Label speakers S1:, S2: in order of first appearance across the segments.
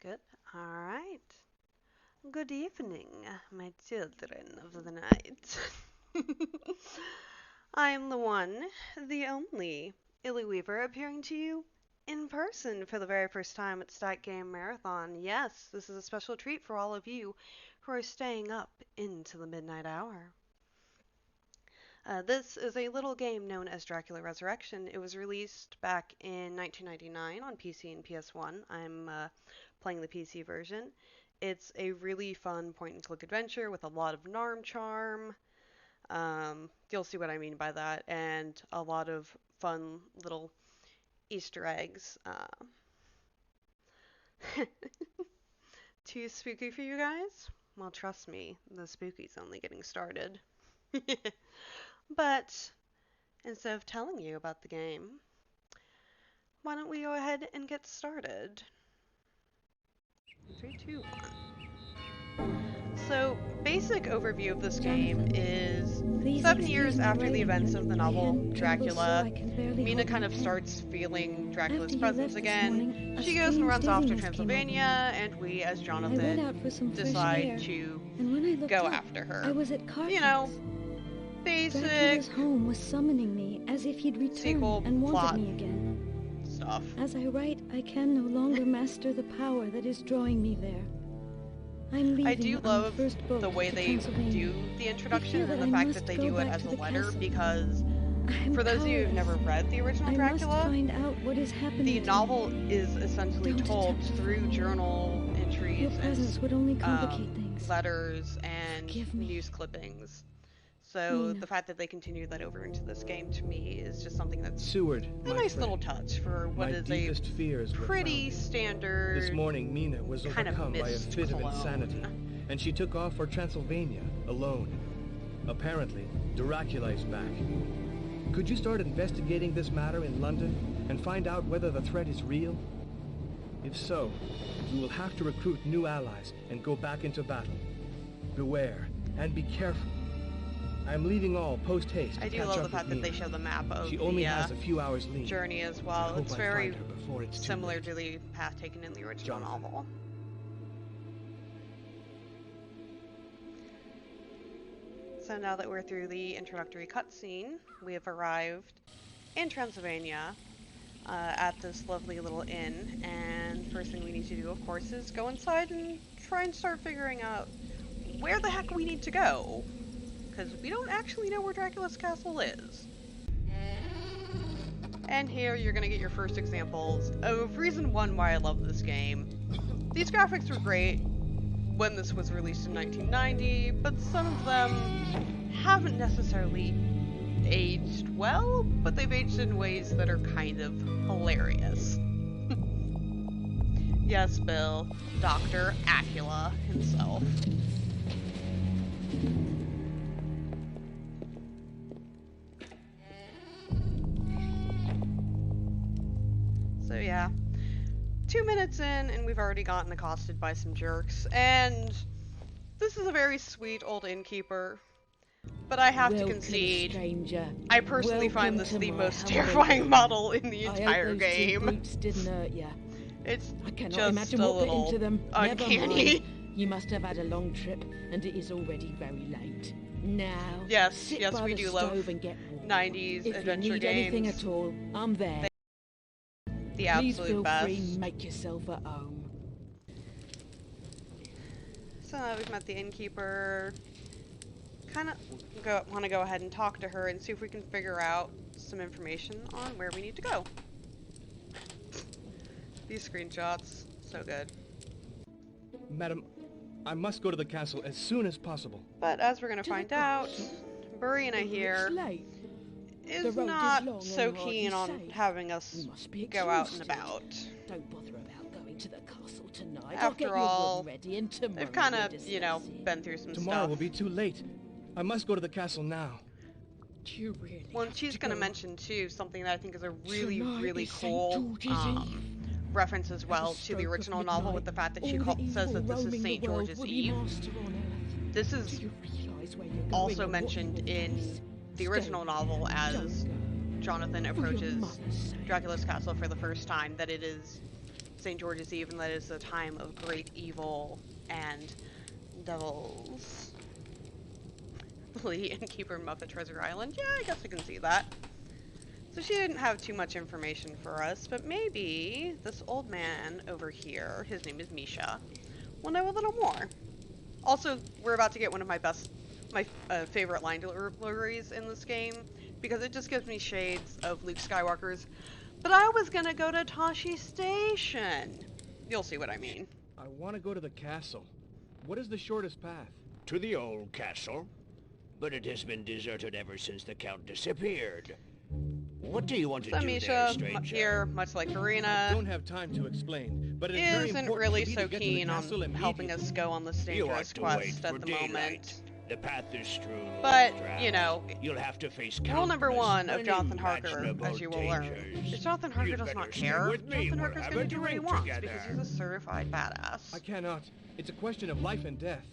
S1: Good. All right. Good evening, my children of the night. I am the one, the only, IlluWeaver appearing to you in person for the very first time at Stat Game Marathon. Yes, this is a special treat for all of you who are staying up into the midnight hour. This is a little game known as Dracula Resurrection. It was released back in 1999 on PC and PS1. I'm playing the PC version. It's a really fun point-and-click adventure with a lot of narm charm. You'll see what I mean by that, and a lot of fun little Easter eggs. Too spooky for you guys? Well, trust me, the spooky's only getting started. But instead of telling you about the game, why don't we go ahead and get started? 3, 2, 1. So, basic overview of this game is 7 years after the events of the novel Dracula, Mina kind of starts feeling Dracula's presence again. She goes and runs off to Transylvania, and we, as Jonathan, decide to go after her. You know, basic
S2: Dracula's home was summoning me as if he'd returned
S1: sequel
S2: and wanted
S1: plot
S2: me again.
S1: stuff.
S2: As I write, I can no longer master the power that is drawing me there. I'm leaving
S1: I do
S2: on the
S1: love
S2: first boat
S1: the way
S2: to
S1: they
S2: Transylvania.
S1: do the
S2: I
S1: introduction
S2: feel
S1: and
S2: that
S1: the
S2: I
S1: fact
S2: must
S1: that they
S2: go
S1: do it
S2: back
S1: as
S2: to
S1: a
S2: the
S1: letter,
S2: castle.
S1: because
S2: I'm
S1: for those of you who've
S2: powerless.
S1: never read the original
S2: I must
S1: Dracula,
S2: find out what is happening
S1: the
S2: to me.
S1: novel is essentially
S2: Don't
S1: told
S2: attempt to
S1: through
S2: follow me.
S1: journal entries
S2: Your presence
S1: and
S2: would only complicate things.
S1: letters and
S2: Forgive me.
S1: news clippings. So
S2: Mina.
S1: the fact that they continue that over into this game to me is just something that's
S3: Seward,
S1: a
S3: my
S1: nice
S3: friend,
S1: little touch for what
S3: my
S1: is
S3: deepest fears
S1: a
S3: were
S1: pretty
S3: founded.
S1: standard
S3: This morning, Mina was
S1: kind of
S3: overcome by a
S1: mist
S3: fit of
S1: cologne.
S3: insanity, and she took off for Transylvania, alone. Apparently, Dracula is back. Could you start investigating this matter in London, and find out whether the threat is real? If so, we will have to recruit new allies, and go back into battle. Beware, and be careful. I am leaving all post-haste
S1: I
S3: to
S1: do
S3: catch
S1: love
S3: up
S1: the fact
S3: with
S1: that they
S3: Mina.
S1: show the map of
S3: She only
S1: the
S3: has a few hours leave.
S1: journey as
S3: I
S1: well.
S3: hope
S1: It's
S3: I
S1: very
S3: find her before it's too
S1: similar
S3: late.
S1: to the path taken in the original
S3: Jonathan.
S1: novel. So now that we're through the introductory cutscene, we have arrived in Transylvania at this lovely little inn, and first thing we need to do, of course, is go inside and try and start figuring out where the heck we need to go, because we don't actually know where Dracula's castle is. And here you're going to get your first examples of reason one why I love this game. These graphics were great when this was released in 1990, but some of them haven't necessarily aged well, but they've aged in ways that are kind of hilarious. Yes, Bill, Dr. Acula himself. So yeah, 2 minutes in and we've already gotten accosted by some jerks, and this is a very sweet old innkeeper, but I have to concede,
S4: stranger.
S1: I personally find
S4: Welcome
S1: this
S4: to
S1: the
S4: my
S1: most
S4: humble
S1: terrifying
S4: abode.
S1: model in the
S4: I hope
S1: entire
S4: those
S1: game.
S4: two brutes didn't hurt you.
S1: It's
S4: I cannot
S1: just
S4: imagine
S1: a
S4: what bit
S1: little
S4: into them. Never
S1: uncanny.
S4: mind. You must have had a long trip, and it is already very late. Now,
S1: Yes,
S4: sit
S1: yes,
S4: by
S1: we
S4: the
S1: do love
S4: stove and get warm.
S1: 90s
S4: If
S1: adventure
S4: you need
S1: games.
S4: anything at all, I'm there.
S1: The
S4: Please
S1: absolute
S4: feel
S1: best.
S4: free, make yourself at home.
S1: So now we've met the innkeeper. Kind of want to go ahead and talk to her and see if we can figure out some information on where we need to go. These screenshots, so good.
S3: Madam, I must go to the castle as soon as possible.
S1: But as we're going to
S4: To the
S1: find out,
S4: castle?
S1: Burina
S4: It's
S1: here
S4: late. The
S1: is
S4: road is
S1: not
S4: long
S1: so
S4: and hardly
S1: keen on
S4: safe.
S1: having us
S4: You must be
S1: go out and
S4: exhausted.
S1: about.
S4: Don't bother about going to the castle tonight.
S1: After
S4: I'll get your
S1: all,
S4: room ready and tomorrow
S1: They've kind
S4: we'll
S1: of, you know,
S4: discuss it.
S1: been through some
S3: Tomorrow
S1: stuff.
S3: will be too late. I must go to the castle now.
S4: Do you really
S1: Well, and
S4: have
S1: she's
S4: to
S1: going to
S4: go?
S1: mention, too, something that I think is a really,
S4: Tonight
S1: really
S4: is St.
S1: cool
S4: George's Eve.
S1: reference as
S4: At
S1: well
S4: the
S1: to the
S4: stroke of
S1: original novel, with the
S4: midnight,
S1: fact that she
S4: all the
S1: says
S4: evil
S1: that this is
S4: roaming the
S1: St.
S4: world
S1: George's
S4: will be
S1: Eve.
S4: master on earth.
S1: This
S4: Do
S1: is
S4: you realise where you're going
S1: also
S4: and what you
S1: mentioned
S4: will
S1: in
S4: face?
S1: the original
S4: Stay.
S1: novel as
S4: Don't go.
S1: Jonathan
S4: For your
S1: approaches
S4: mother's sake.
S1: Dracula's castle for the first time, that it is St. George's Eve and that it is a time of great evil and devils. Lee and Keeper Muppet Treasure Island. Yeah, I guess I can see that. So she didn't have too much information for us, but maybe this old man over here, his name is Misha, will know a little more. Also, we're about to get one of my favorite line deliveries in this game, because it just gives me shades of Luke Skywalker's, "But I was gonna go to Tashi Station." You'll see what I mean.
S3: I want to go to the castle. What is the shortest path?
S5: To the old castle. But it has been deserted ever since the Count disappeared. What do you want to
S1: So
S5: do
S1: Misha,
S5: there, stranger?
S1: here, much like
S3: I
S1: Karina,
S3: don't have time to explain, but it's very
S1: isn't
S3: important
S1: really
S3: for me
S1: so
S3: to get to the
S1: keen on
S3: castle
S1: helping
S3: immediately.
S1: us go on this
S5: You
S1: dangerous
S5: ought to wait
S1: quest
S5: for
S1: at the
S5: daylight.
S1: moment.
S5: The path is strewn
S1: But,
S5: with traps.
S1: you know,
S5: You'll have to face
S1: Rule number
S5: countless,
S1: one of Jonathan Harker,
S5: unimaginable
S1: as you will learn,
S5: dangers.
S1: is Jonathan Harker
S5: You'd
S1: does
S5: better
S1: not
S5: stay
S1: care.
S5: with me.
S1: Jonathan
S5: We'll
S1: Harker's
S5: have
S1: gonna
S5: a
S1: do what he
S5: drink
S1: wants
S5: together.
S1: because he's a certified badass.
S3: I cannot. It's a question of life and death.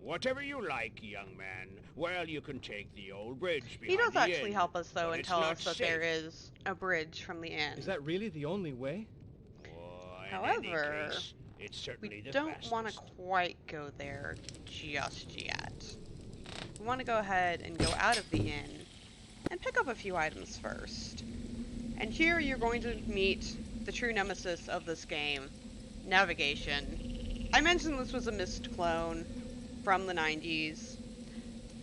S5: Whatever you like, young man. Well, you can take the old bridge behind
S1: He does
S5: the
S1: actually
S5: inn,
S1: help us though
S5: but
S1: and
S5: it's
S1: tell
S5: not
S1: us that
S5: safe.
S1: there is a bridge from the inn.
S3: Is that really the only way?
S5: Well, in
S1: However,
S5: any case, it's certainly
S1: we
S5: the
S1: don't
S5: fastest.
S1: want to quite go there just yet. We want to go ahead and go out of the inn and pick up a few items first. And here you're going to meet the true nemesis of this game, navigation. I mentioned this was a Myst clone from the 90s.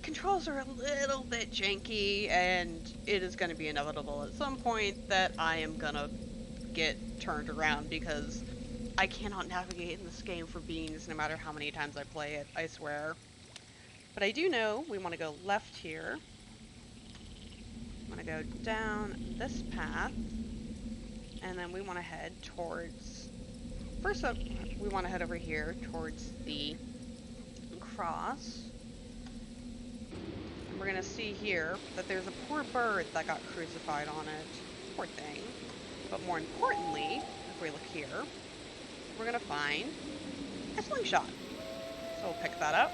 S1: Controls are a little bit janky, and it is going to be inevitable at some point that I am going to get turned around because I cannot navigate in this game for beans no matter how many times I play it, I swear. But I do know we want to go left here. We want to go down this path, and then we want to head towards... First up, we want to head over here towards the cross. And we're going to see here that there's a poor bird that got crucified on it. Poor thing. But more importantly, if we look here, we're going to find a slingshot. So we'll pick that up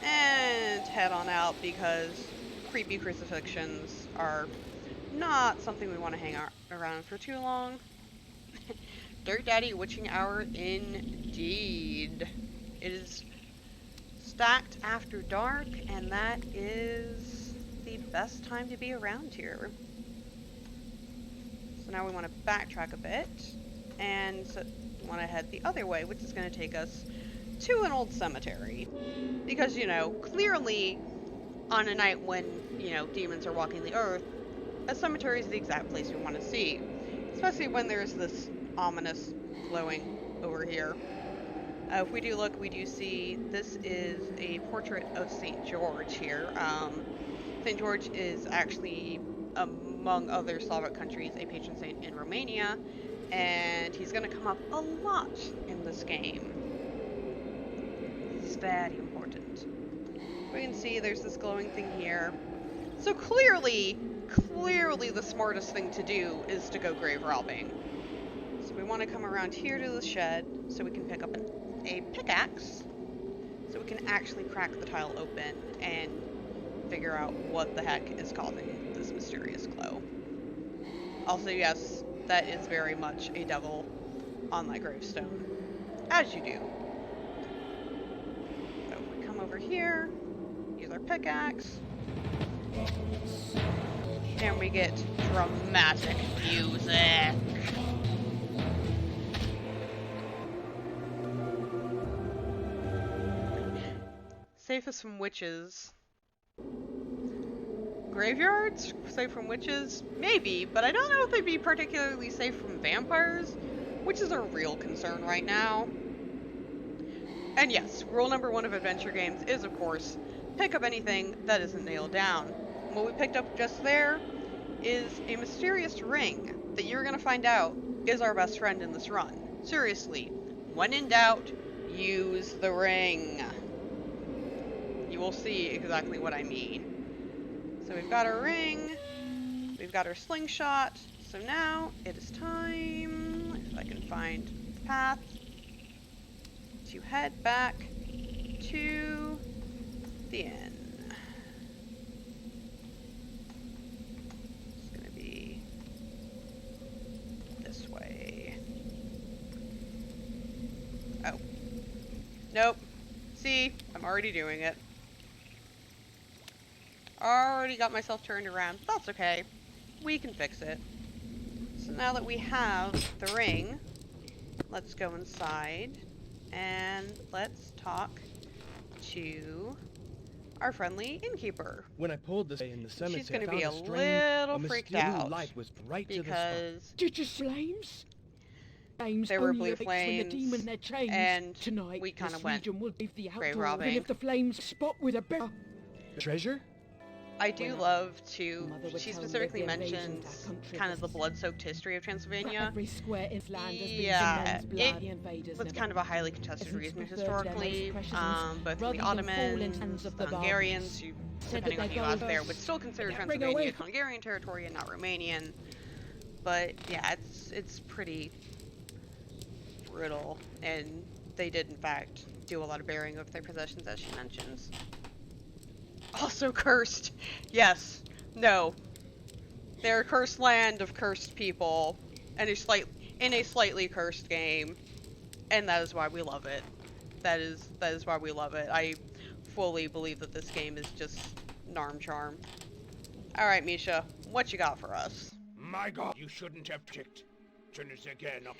S1: and head on out because creepy crucifixions are not something we want to hang around for too long. Dirt Daddy Witching Hour indeed. It is stacked after dark, and that is the best time to be around here. So now we want to backtrack a bit, and so we want to head the other way, which is going to take us to an old cemetery. Because, you know, clearly on a night when, you know, demons are walking the earth, a cemetery is the exact place we want to see. Especially when there's this ominous glowing over here. If we do look, we do see this is a portrait of St. George here. St. George is actually, among other Slavic countries, a patron saint in Romania, and he's going to come up a lot in this game. He's very important. We can see there's this glowing thing here. So clearly the smartest thing to do is to go grave robbing. So we want to come around here to the shed so we can pick up a pickaxe so we can actually crack the tile open and figure out what the heck is causing this mysterious glow. Also, yes, that is very much a devil on that gravestone, as you do. So if we come over here, use our pickaxe, and we get dramatic music. Safest from witches. Graveyards? Safe from witches? Maybe, but I don't know if they'd be particularly safe from vampires, which is a real concern right now. And yes, rule number one of adventure games is, of course, pick up anything that isn't nailed down. What we picked up just there is a mysterious ring that you're going to find out is our best friend in this run. Seriously, when in doubt, use the ring. you will see exactly what I mean. So we've got our ring, we've got our slingshot, so now it is time, if I can find the path, to head back to the inn. It's gonna be this way. Oh. Nope. See? I'm already doing it. Already got myself turned around, but that's okay. We can fix it. So now that we have the ring, let's go inside and let's talk to our friendly innkeeper.
S3: When I pulled this in the cemetery,
S1: She's gonna
S3: I found
S1: be a
S3: strange,
S1: little freaked
S3: mysterious
S1: out
S3: light was right to the spot.
S1: because
S4: Did you flames? Flames
S1: there were
S4: only
S1: blue
S4: affects when the
S1: flames,
S4: demon they're changed.
S1: and
S4: Tonight,
S1: we kind
S4: this
S1: of went
S4: region will leave the
S1: grave
S4: outdoor,
S1: robbing.
S4: and if the flames spot with a bear.
S3: Treasure?
S1: I do love to,
S4: Mother would
S1: she
S4: tell me
S1: specifically
S4: of the invasions
S1: mentions
S4: our country
S1: kind of the
S4: was.
S1: blood-soaked history of Transylvania.
S4: Every square inch land has been
S1: Yeah,
S4: men's blood. The invaders
S1: was
S4: never
S1: kind of a highly contested
S4: Essence
S1: region
S4: preferred to their
S1: historically,
S4: most precious ones,
S1: both
S4: rather
S1: the
S4: than fall into
S1: Ottomans,
S4: hands of
S1: the
S4: the
S1: Hungarians,
S4: barbarians.
S1: who,
S4: Said
S1: depending
S4: that
S1: on
S4: they
S1: who you ask
S4: go
S1: there,
S4: first.
S1: would still consider
S4: Bring
S1: Transylvania
S4: away.
S1: Hungarian territory and not Romanian. But yeah, it's pretty brutal, and they did in fact do a lot of burying of their possessions, as she mentions. Also cursed. Yes. No. They're a cursed land of cursed people, and in a slightly cursed game, and that is why we love it. That is why we love it. I fully believe that this game is just Narm charm. All right, Misha, what you got for us?
S5: My God, you shouldn't have tricked. Shouldn't again not.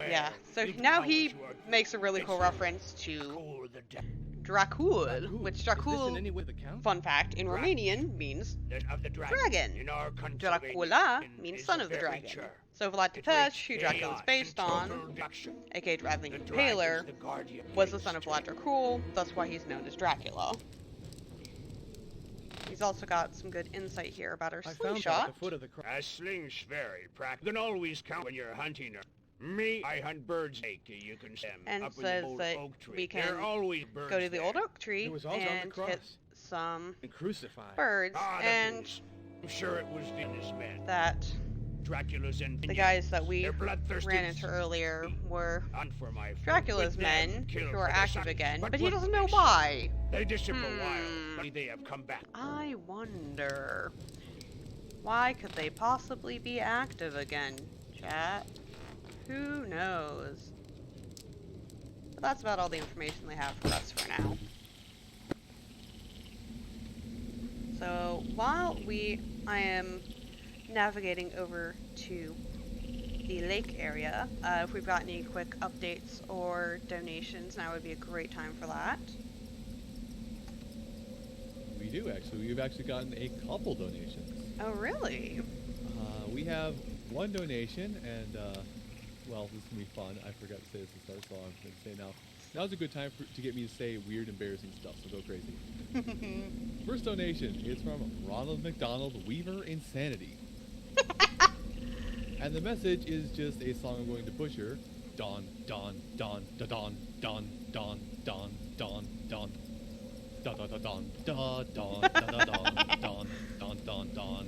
S1: Yeah. So
S5: Well,
S1: now
S5: powers
S1: he
S5: you are-
S1: makes a really cool
S5: It's
S1: reference to
S5: cool the death
S1: Dracul, which
S3: Is this in
S1: Dracul,
S3: any way the count?
S1: fun fact, in Romanian means
S5: of the dragon.
S1: dragon.
S5: In our country,
S1: Dracula means
S5: is
S1: son
S5: a
S1: of the
S5: very
S1: dragon.
S5: chur.
S1: So Vlad
S5: It
S1: Tepes,
S5: reeks
S1: who Dracula is
S5: chaos
S1: based
S5: and
S1: on,
S5: total destruction.
S1: aka Dracula
S5: The
S1: the
S5: dragon
S1: Impaler,
S5: is the guardian
S1: was the
S5: of
S1: son of
S5: history.
S1: Vlad Dracul, thus why he's known as Dracula. He's also got some good insight here about our
S3: I found that at
S1: slingshot.
S3: the foot of the cross.
S5: A sling's very practical. You can always count when you're hunting her. Me, I hunt birds. You can see them
S1: And
S5: up in
S1: says
S5: the old
S1: that
S5: oak tree.
S1: we can
S5: There are always birds
S1: Go to the
S5: there.
S1: old oak tree
S3: It was also on the
S1: and
S3: cross.
S1: hit some
S3: And crucified.
S1: birds,
S5: Ah, that
S1: and
S5: means- I'm sure it was this man.
S1: that
S5: Dracula's and
S1: the guys that we
S5: They're bloodthirsty.
S1: ran into earlier were
S5: Hunt for my food,
S1: Dracula's
S5: but then
S1: men,
S5: kill
S1: who
S5: for
S1: are
S5: the
S1: active
S5: sun.
S1: again, but he
S5: what
S1: doesn't
S5: do
S1: know
S5: they say?
S1: why.
S5: They disappear a while, but they have come back.
S1: I wonder, why could they possibly be active again, chat? Who knows? But that's about all the information they have for us for now. So while I am navigating over to the lake area, if we've got any quick updates or donations, now would be a great time for that.
S6: We do actually. We've actually gotten a couple donations.
S1: Oh, really?
S6: We have one donation, and well, this is gonna be fun. I forgot to say this at the start, so I'm gonna say now. Now's a good time to get me to say weird, embarrassing stuff. So go crazy. First donation is from Ronald McDonald, Weaver Insanity, and the message is just a song I'm going to butcher. Don, don, don, da, don, don, don, don, don, don. Da da da don da don da da don don don don don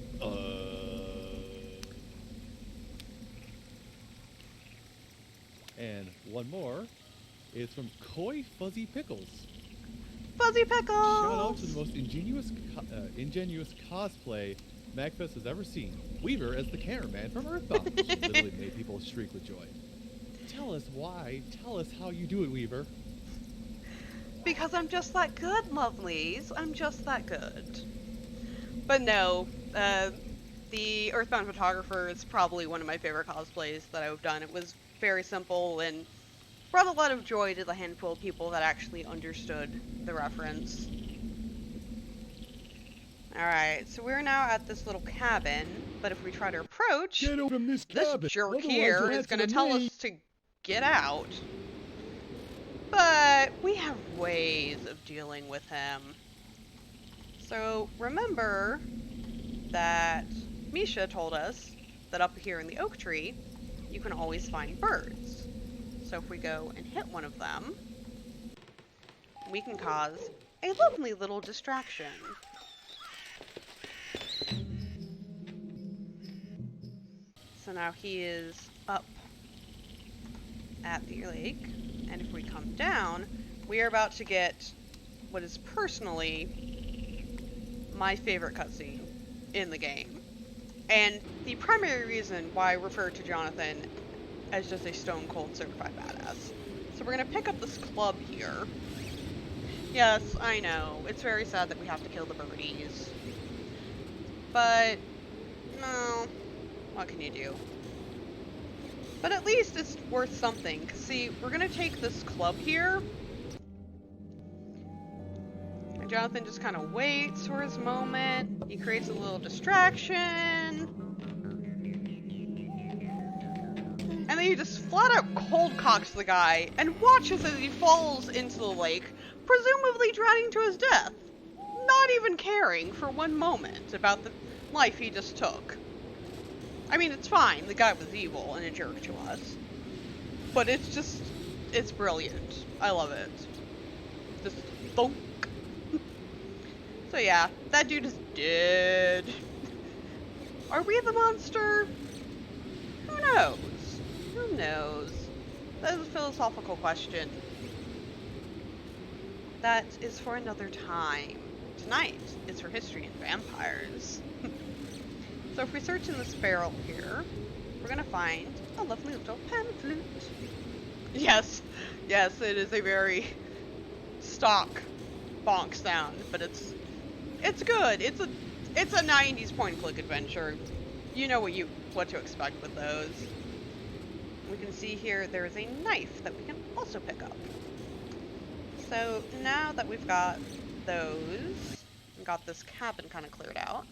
S6: And one more is from Koi Fuzzy Pickles.
S1: Fuzzy Pickles!
S6: Shout out to the most ingenious cosplay Magfest has ever seen. Weaver as the cameraman from Earthbound. She literally made people shriek with joy. Tell us why. Tell us how you do it, Weaver.
S1: Because I'm just that good, lovelies. I'm just that good. But no, the Earthbound Photographer is probably one of my favorite cosplays that I've done. It was very simple and brought a lot of joy to the handful of people that actually understood the reference. Alright, so we're now at this little cabin, but if we try to approach,
S3: Get out from this
S1: this
S3: cabin.
S1: jerk
S3: otherwise
S1: here
S3: you'll
S1: is
S3: answer
S1: going to
S3: to
S1: tell
S3: me.
S1: us to get out. But we have ways of dealing with him. So remember that Misha told us that up here in the oak tree, you can always find birds. So if we go and hit one of them, we can cause a lovely little distraction. So now he is up at the lake, and if we come down, we are about to get what is personally my favorite cutscene in the game. And the primary reason why I refer to Jonathan as just a stone cold certified badass. So we're gonna pick up this club here. Yes, I know, it's very sad that we have to kill the birdies. But, no, what can you do? But at least it's worth something. 'Cause see, we're gonna take this club here. And Jonathan just kind of waits for his moment. He creates a little distraction. And then he just flat out cold cocks the guy and watches as he falls into the lake, presumably drowning to his death. Not even caring for one moment about the life he just took. I mean, it's fine, the guy was evil and a jerk to us. But it's just, it's brilliant. I love it. Just thunk. So yeah, that dude is dead. Are we the monster? Who knows? Who knows? That is a philosophical question. That is for another time. Tonight is for history and vampires. So if we search in this barrel here, we're gonna find a lovely little pan flute. Yes, yes, it is a very stock bonk sound, but it's good. It's a 90s point-and-click adventure. You know what to expect with those. We can see here there is a knife that we can also pick up. So now that we've got those, and got this cabin kind of cleared out,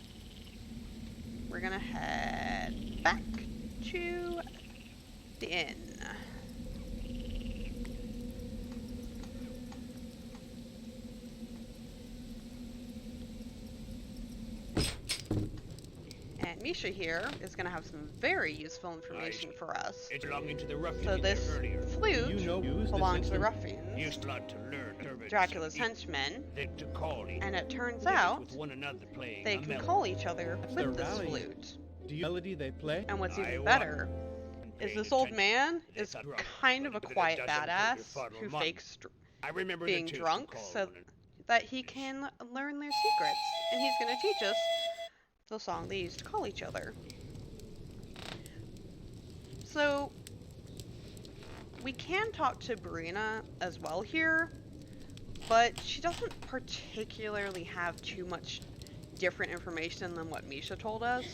S1: we're gonna head back to the inn. And Misha here is gonna have some very useful information for us.
S5: It's belonging to the ruffian.
S1: So this flute belongs to the ruffians,
S5: Used not to learn
S1: Dracula's henchmen,
S5: to call
S1: and it turns out
S5: with one another playing
S1: they
S5: a
S1: can
S5: melody.
S1: call each other
S3: They're
S1: with this
S3: rallying.
S1: flute.
S3: Do you melody they play?
S1: And what's
S5: I
S1: even
S5: won.
S1: better is
S5: Paying
S1: this old
S5: attention.
S1: man
S5: They
S1: is
S5: thought drunk,
S1: kind of a
S5: but it
S1: quiet
S5: doesn't put your
S1: badass
S5: father
S1: who
S5: on.
S1: fakes
S5: I remember
S1: being
S5: the
S1: drunk
S5: call
S1: so
S5: on it.
S1: that he can learn their secrets. And he's going to teach us the song they used to call each other. So, we can talk to Brina as well here, but she doesn't particularly have too much different information than what Misha told us.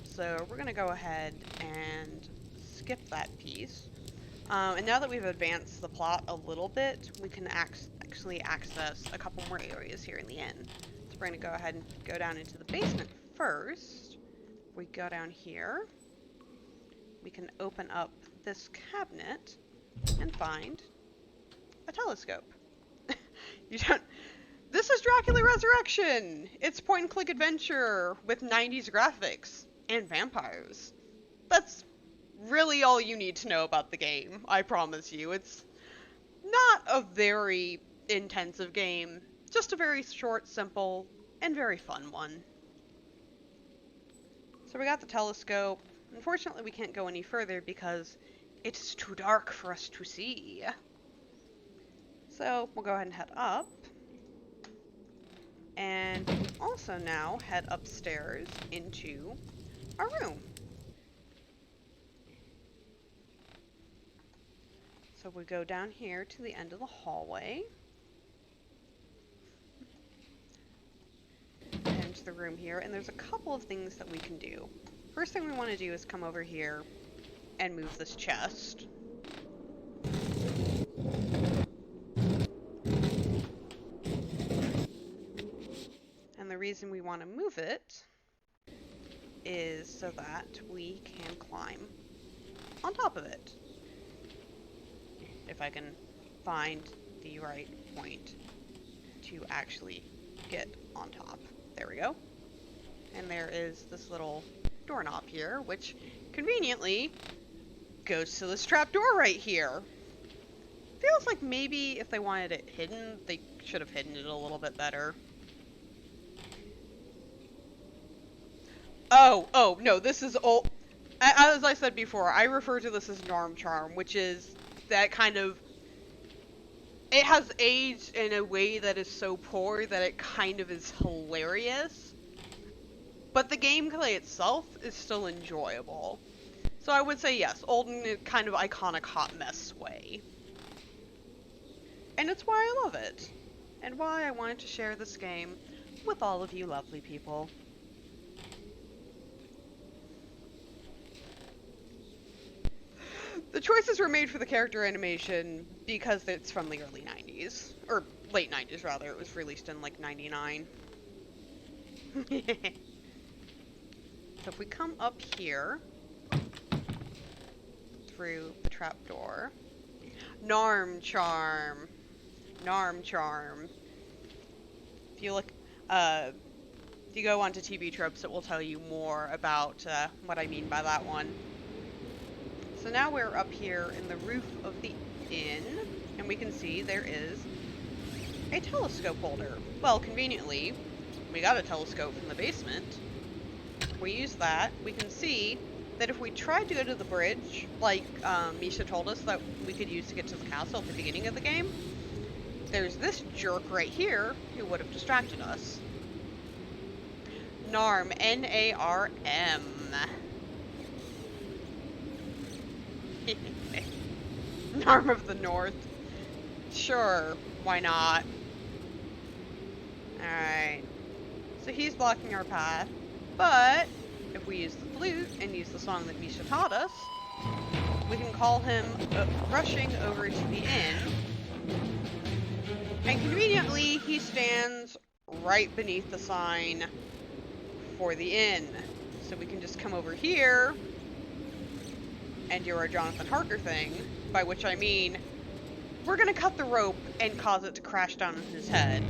S1: So we're going to go ahead and skip that piece. And now that we've advanced the plot a little bit, we can actually access a couple more areas here in the inn. So we're going to go ahead and go down into the basement first. We go down here. We can open up this cabinet and find a telescope. You don't... This is Dracula Resuurection! It's point-and-click adventure with 90s graphics and vampires. That's really all you need to know about the game, I promise you. It's not a very intensive game, just a very short, simple, and very fun one. So we got the telescope. Unfortunately, we can't go any further because it's too dark for us to see. So we'll go ahead and head up. And we also now head upstairs into our room. So we go down here to the end of the hallway. And into the room here, and there's a couple of things that we can do. First thing we want to do is come over here and move this chest. And the reason we want to move it is so that we can climb on top of it. If I can find the right point to actually get on top. There we go. And there is this little doorknob here, which conveniently goes to this trap door right here. Feel feels like maybe if they wanted it hidden, they should have hidden it a little bit better. Oh, no, this is old. As I said before, I refer to this as Norm Charm, which is that kind of... It has aged in a way that is so poor that it kind of is hilarious. But the gameplay itself is still enjoyable. So I would say yes, old in a kind of iconic hot mess way. And it's why I love it. And why I wanted to share this game with all of you lovely people. The choices were made for the character animation because it's from the early 90s. Or late 90s, rather. It was released in, like, 99. So if we come up here, through the trapdoor. Narm Charm. Narm Charm. If you look, if you go onto TV Tropes, it will tell you more about what I mean by that one. So now we're up here in the roof of the inn, and we can see there is a telescope holder. Well, conveniently, we got a telescope from the basement. We use that. We can see that if we tried to go to the bridge, like Misha told us that we could use to get to the castle at the beginning of the game, there's this jerk right here who would have distracted us. Narm, N-A-R-M. Narm of the North. Sure, why not? Alright. So he's blocking our path, but if we use the flute and use the song that Misha taught us, we can call him rushing over to the inn. And conveniently, he stands right beneath the sign for the inn. So we can just come over here and do our Jonathan Harker thing, by which I mean, we're gonna cut the rope and cause it to crash down on his head.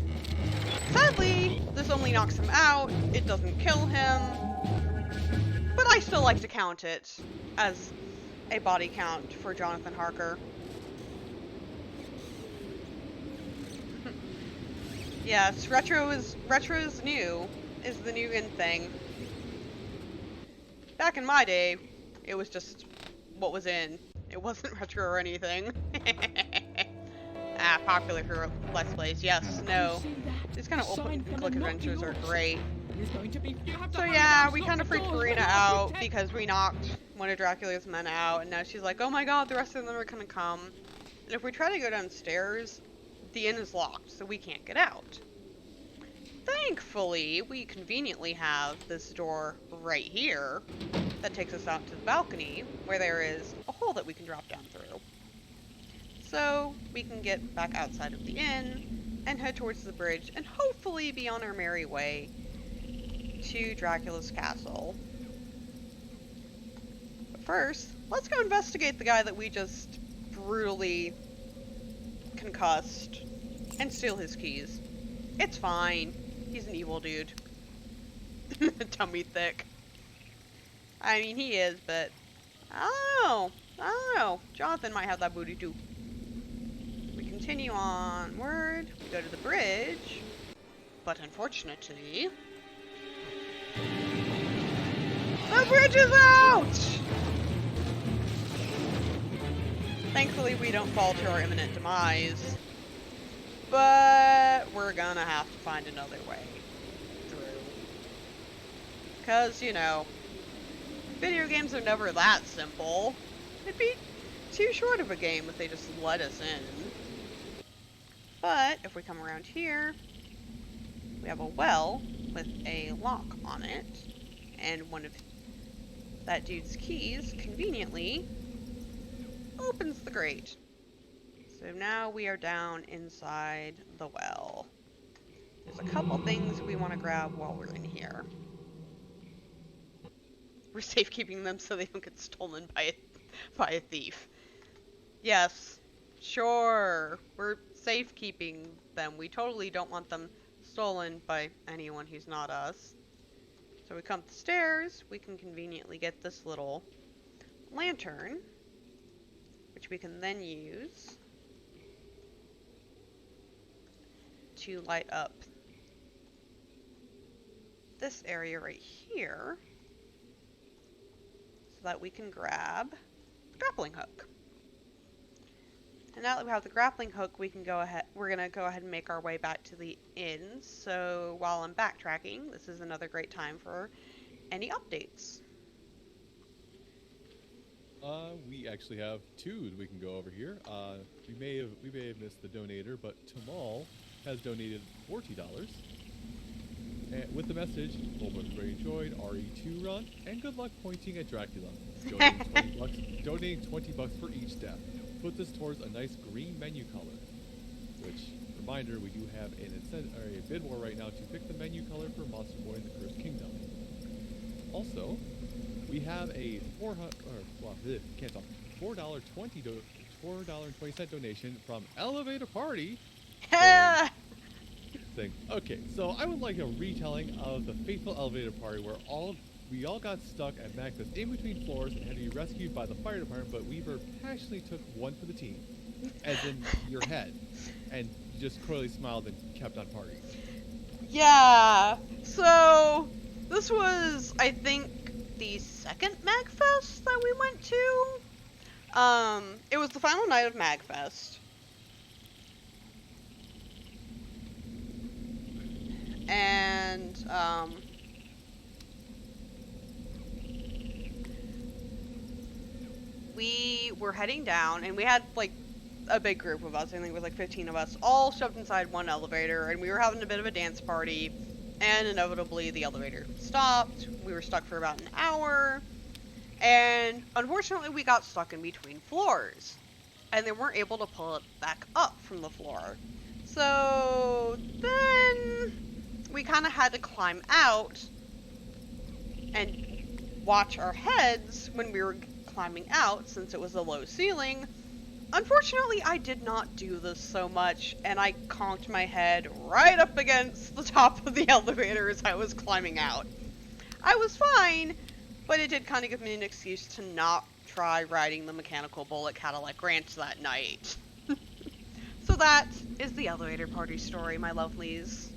S1: Sadly, this only knocks him out, it doesn't kill him, but I still like to count it as a body count for Jonathan Harker. Yes, retro is new, is the new in thing. Back in my day, it was just what was in. It wasn't retro or anything. Popular for Let's Plays. Yes, no. These kind of open-click adventures are great. So yeah, we kind of freaked Marina out because we knocked one of Dracula's men out, and now she's like, oh my god, the rest of them are gonna come. And if we try to go downstairs, the inn is locked, so we can't get out. Thankfully, we conveniently have this door right here that takes us out to the balcony, where there is a hole that we can drop down through. So we can get back outside of the inn and head towards the bridge and hopefully be on our merry way to Dracula's castle. But first, let's go investigate the guy that we just brutally concussed and steal his keys. It's fine. He's an evil dude. Tummy thick. I mean, he is, but I don't know. Jonathan might have that booty too. We continue onward. We go to the bridge, but unfortunately, the bridge is out! Thankfully, we don't fall to our imminent demise, but we're gonna have to find another way through. Because, you know, video games are never that simple. It'd be too short of a game if they just let us in. But if we come around here, we have a well with a lock on it, and one of that dude's keys conveniently opens the grate. So now we are down inside the well. There's a couple things we want to grab while we're in here. We're safekeeping them so they don't get stolen by a thief. Yes, sure. We're safekeeping them. We totally don't want them stolen by anyone who's not us. So we come up the stairs. We can conveniently get this little lantern, which we can then use to light up this area right here so that we can grab the grappling hook. And now that we have the grappling hook, we're gonna go ahead and make our way back to the inn. So while I'm backtracking, this is another great time for any updates.
S6: We actually have two that we can go over here. We may have missed the donator, but Tamal has donated $40. And with the message, hope everybody enjoyed RE2 run, and good luck pointing at Dracula. Donating $20 for each death. Put this towards a nice green menu color. Which, reminder, we do have a bid war right now to pick the menu color for Monster Boy in the Cursed Kingdom. Also, we have a $4.20 donation from Elevator Party. Thing. Okay, so I would like a retelling of the fateful elevator party where we all got stuck at Magfest in between floors and had to be rescued by the fire department, but Weaver passionately took one for the team, as in your head, and just coyly smiled and kept on partying.
S1: Yeah, so this was, I think, the second Magfest that we went to. It was the final night of Magfest. And, we were heading down, and we had, like, a big group of us. I think it was like 15 of us, all shoved inside one elevator, and we were having a bit of a dance party, and inevitably the elevator stopped. We were stuck for about an hour, and unfortunately we got stuck in between floors, and they weren't able to pull it back up from the floor. So then we kind of had to climb out and watch our heads when we were climbing out, since it was a low ceiling. Unfortunately, I did not do this so much, and I conked my head right up against the top of the elevator as I was climbing out. I was fine, but it did kind of give me an excuse to not try riding the mechanical bullet Cadillac Ranch that night. So that is the elevator party story, my lovelies.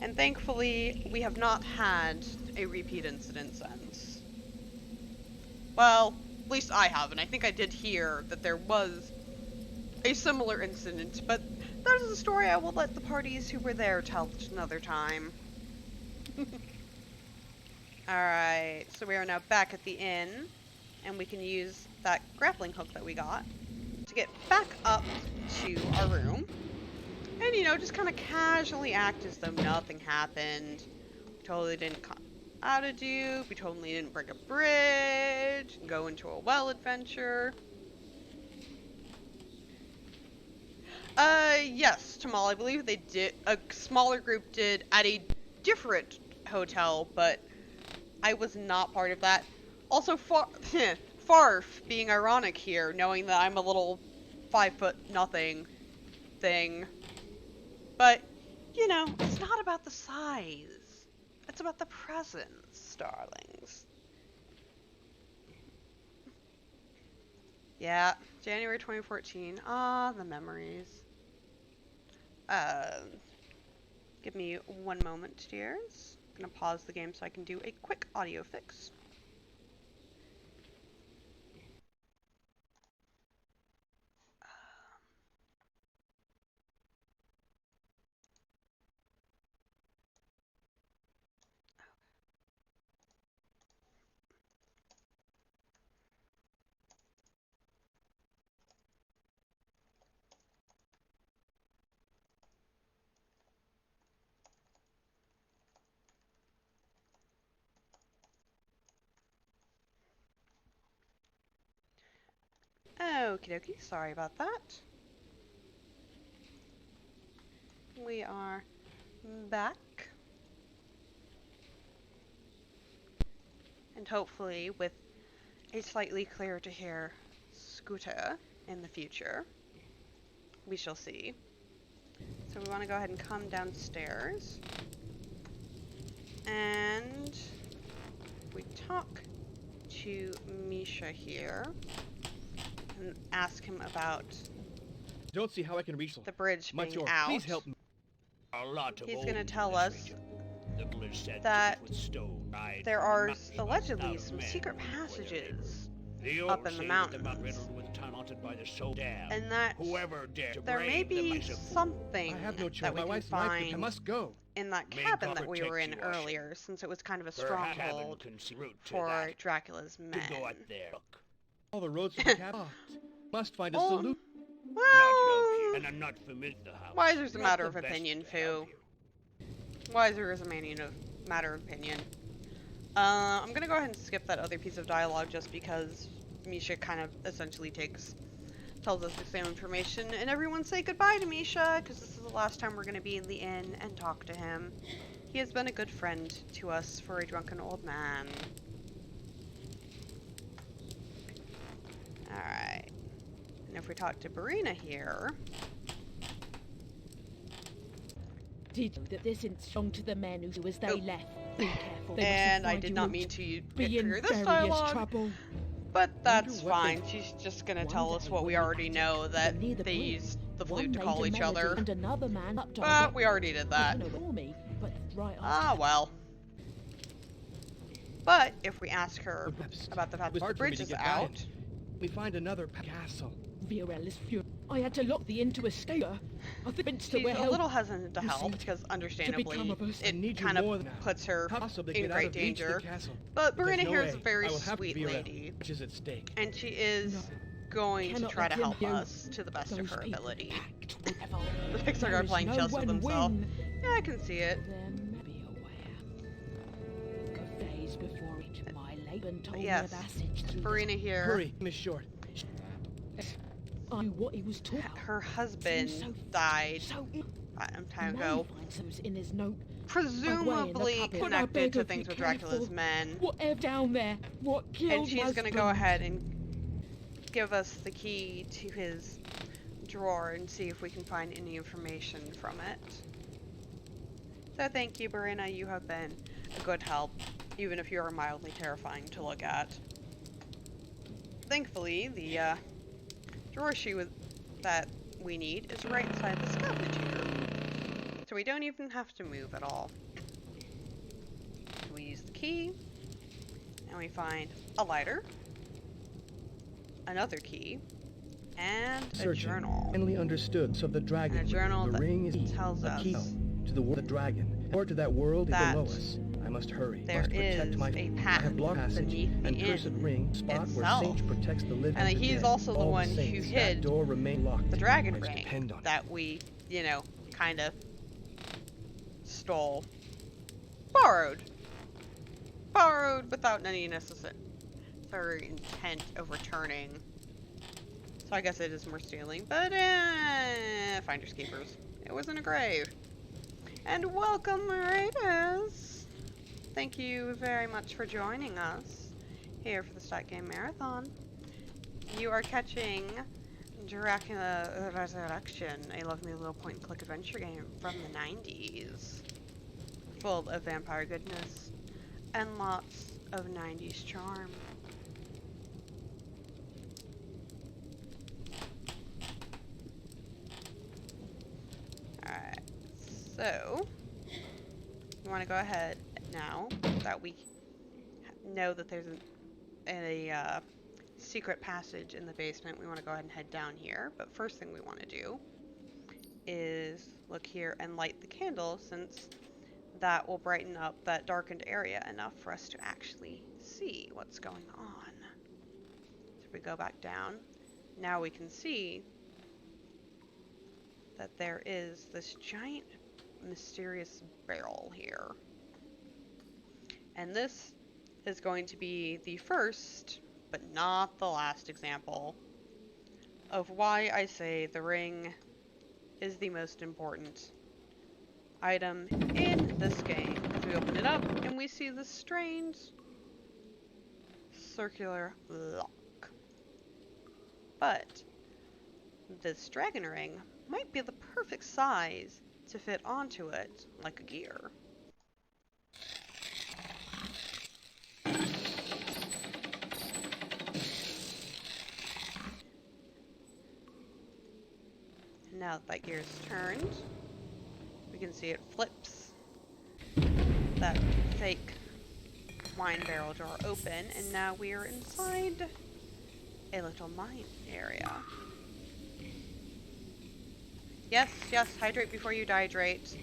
S1: And thankfully, we have not had a repeat incident since. Well, at least I haven't. I think I did hear that there was a similar incident, but that is a story I will let the parties who were there tell another time. Alright, so we are now back at the inn, and we can use that grappling hook that we got to get back up to our room. And, you know, just kind of casually act as though nothing happened. We totally didn't out a dupe. We totally didn't break a bridge and go into a well adventure. Yes, Tamal, I believe they did. A smaller group did at a different hotel, but I was not part of that. Also, Farf being ironic here, knowing that I'm a little 5'0" thing. But, you know, it's not about the size. It's about the presence, darlings. Yeah, January 2014. Ah, the memories. Give me one moment, dears. I'm gonna pause the game so I can do a quick audio fix. Okie dokie, sorry about that. We are back. And hopefully with a slightly clearer to hear scooter in the future. We shall see. So we want to go ahead and come downstairs. And we talk to Misha here and ask him about
S3: don't see how I can reach
S1: the bridge
S3: much
S1: being
S3: more.
S1: out,
S3: Please help me.
S5: A lot of
S1: he's
S5: old
S1: going to
S5: in
S1: tell
S5: this
S1: us
S5: region. The village said
S1: that
S5: with stone, died
S1: there
S5: from
S1: are
S5: knocking
S1: allegedly
S5: 1,000
S1: some
S5: men
S1: secret
S5: before their
S1: passages
S5: The
S1: up
S5: old
S1: in the
S5: say that the
S1: mountains.
S5: mountain riddled with time haunted by the soul damned.
S1: and that
S5: Whoever dared to
S1: there may
S5: brave them
S1: be
S5: is a fool.
S1: something
S3: I have no choice.
S1: that we
S3: My
S1: can
S3: wife's life. I
S1: find
S3: must go.
S1: in that
S5: May
S1: cabin
S5: God
S1: that we were
S5: protect
S1: in
S5: you, Usher.
S1: earlier, since it was kind of a
S5: Perhaps
S1: stronghold
S5: cabin can route to
S1: for
S5: that.
S1: Dracula's
S5: To
S1: men.
S5: go out there. Look.
S3: All the roads to the cabin. Must find a
S1: Oh,
S3: solution.
S5: Not help you,
S1: well,
S5: and I'm not familiar with the house.
S1: Weiser's a
S5: Not
S1: matter
S5: the
S1: of
S5: best
S1: opinion,
S5: to help
S1: Fu.
S5: you.
S1: Weiser is a matter of opinion. I'm gonna go ahead and skip that other piece of dialogue just because Misha kind of essentially tells us the same information, and everyone say goodbye to Misha, because this is the last time we're gonna be in the inn and talk to him. He has been a good friend to us for a drunken old man. Alright. And if we talk to Barina here...
S4: Did you know that this isn't strong to the men who do as they
S1: Oh.
S4: left? Be careful. They
S1: And
S4: mustn't
S1: I
S4: find
S1: did
S4: you
S1: not
S4: out.
S1: mean to
S4: Be in
S1: hear this
S4: various
S1: dialogue,
S4: trouble.
S1: but that's
S3: what they-
S1: fine. She's just gonna
S4: One
S1: tell us
S4: day
S1: what we
S4: when
S1: already know,
S4: were
S1: that
S4: near the
S1: they
S4: bridge,
S1: used the
S4: one
S1: flute to
S4: made
S1: call
S4: a
S1: each
S4: melody
S1: other.
S4: and another man up
S1: But we already did that.
S4: Before me, but right
S1: Ah,
S4: after.
S1: well. But if we ask her
S3: Perhaps.
S1: about the fact
S3: It was
S1: that the
S3: hard for me
S1: bridge
S3: to
S1: is
S3: get
S1: out,
S3: by. We find another castle.
S4: Viorel is furious. I had to lock the inn to escape her. I think
S1: she's
S4: we're
S1: a
S4: help.
S1: little hesitant to
S4: You
S1: help
S4: see,
S1: because
S4: become
S1: understandably
S4: a person.
S3: I
S1: it
S3: need you
S1: kind
S3: more
S1: of
S3: now.
S1: puts her
S3: Possibly
S1: in
S3: get out
S1: great
S3: of reach of the
S1: danger.
S3: castle.
S1: But
S3: Because
S1: Barina
S3: no
S1: here is a
S3: way.
S1: very
S3: I will have to
S1: sweet
S3: be around,
S1: lady,
S3: which is at stake.
S1: and she is
S4: No.
S1: going to
S4: Cannot
S1: try
S4: let
S1: to
S4: him
S1: help
S4: hear
S1: us to the best of
S4: Those
S1: her
S4: people
S1: ability.
S4: packed with evil.
S1: The Pixar
S4: There
S1: guy
S4: is
S1: playing
S4: no
S1: chess with
S4: one
S1: himself.
S4: win.
S1: Yeah, I can see it.
S4: There may be a way out. Days before it, my Laban told
S1: Yes.
S4: me a passage through
S1: Barina here.
S3: Hurry, Miss Short.
S4: I knew what he was talking about.
S1: Her husband
S4: So-
S1: died
S4: So
S1: a time
S4: now
S1: ago,
S4: he finds those in his note.
S1: presumably
S4: cupboard. But I
S1: connected
S4: beg
S1: to
S4: of
S1: things
S4: you,
S1: with Dracula's
S4: careful.
S1: men.
S4: Whatever down there, what killed
S1: And she's
S4: my
S1: gonna go
S4: husband?
S1: ahead and give us the key to his drawer and see if we can find any information from it. So thank you, Barina. You have been a good help, even if you are mildly terrifying to look at. Thankfully, the drawer that we need is right inside the scavenger, so we don't even have to move at all. We use the key, and we find a lighter, another key, and a
S3: Searching.
S1: journal.
S3: Finally understood. So the dragon.
S1: And a journal
S3: the
S1: that
S3: ring is
S1: tells
S3: a
S1: us
S3: key to the world of the dragon, or to that world
S1: that
S3: below us. I must hurry.
S1: there
S3: Must protect
S1: is
S3: my.
S1: a
S3: I
S1: path
S3: have blocked passage
S1: beneath the
S3: and cursed
S1: inn
S3: ring spot where
S1: itself.
S3: Saint protects the living.
S1: And
S3: and the
S1: he's
S3: dead.
S1: also the
S3: All
S1: one who
S3: saints,
S1: hid
S3: that door remain locked.
S1: the dragon
S3: Lives
S1: ring
S3: depend on it.
S1: that we, kind of stole. Borrowed without any necessary intent of returning. So I guess it is more stealing, but finders keepers. It was in a grave. And welcome, Raiders! Thank you very much for joining us here for the Stat Game Marathon. You are catching Dracula Resuurection, a lovely little point-and-click adventure game from the 90s. Full of vampire goodness and lots of 90s charm. Alright, so we want to go ahead now that we know that there's a secret passage in the basement. We want to go ahead and head down here, but first thing we want to do is look here and light the candle, since that will brighten up that darkened area enough for us to actually see what's going on. So if we go back down, now we can see that there is this giant mysterious barrel here. And this is going to be the first, but not the last example of why I say the ring is the most important item in this game. As we open it up and we see this strange circular lock. But this dragon ring might be the perfect size to fit onto it like a gear. Now that gear's turned, we can see it flips that fake wine barrel door open, and now we are inside a little mine area. Yes, yes, hydrate before you dehydrate.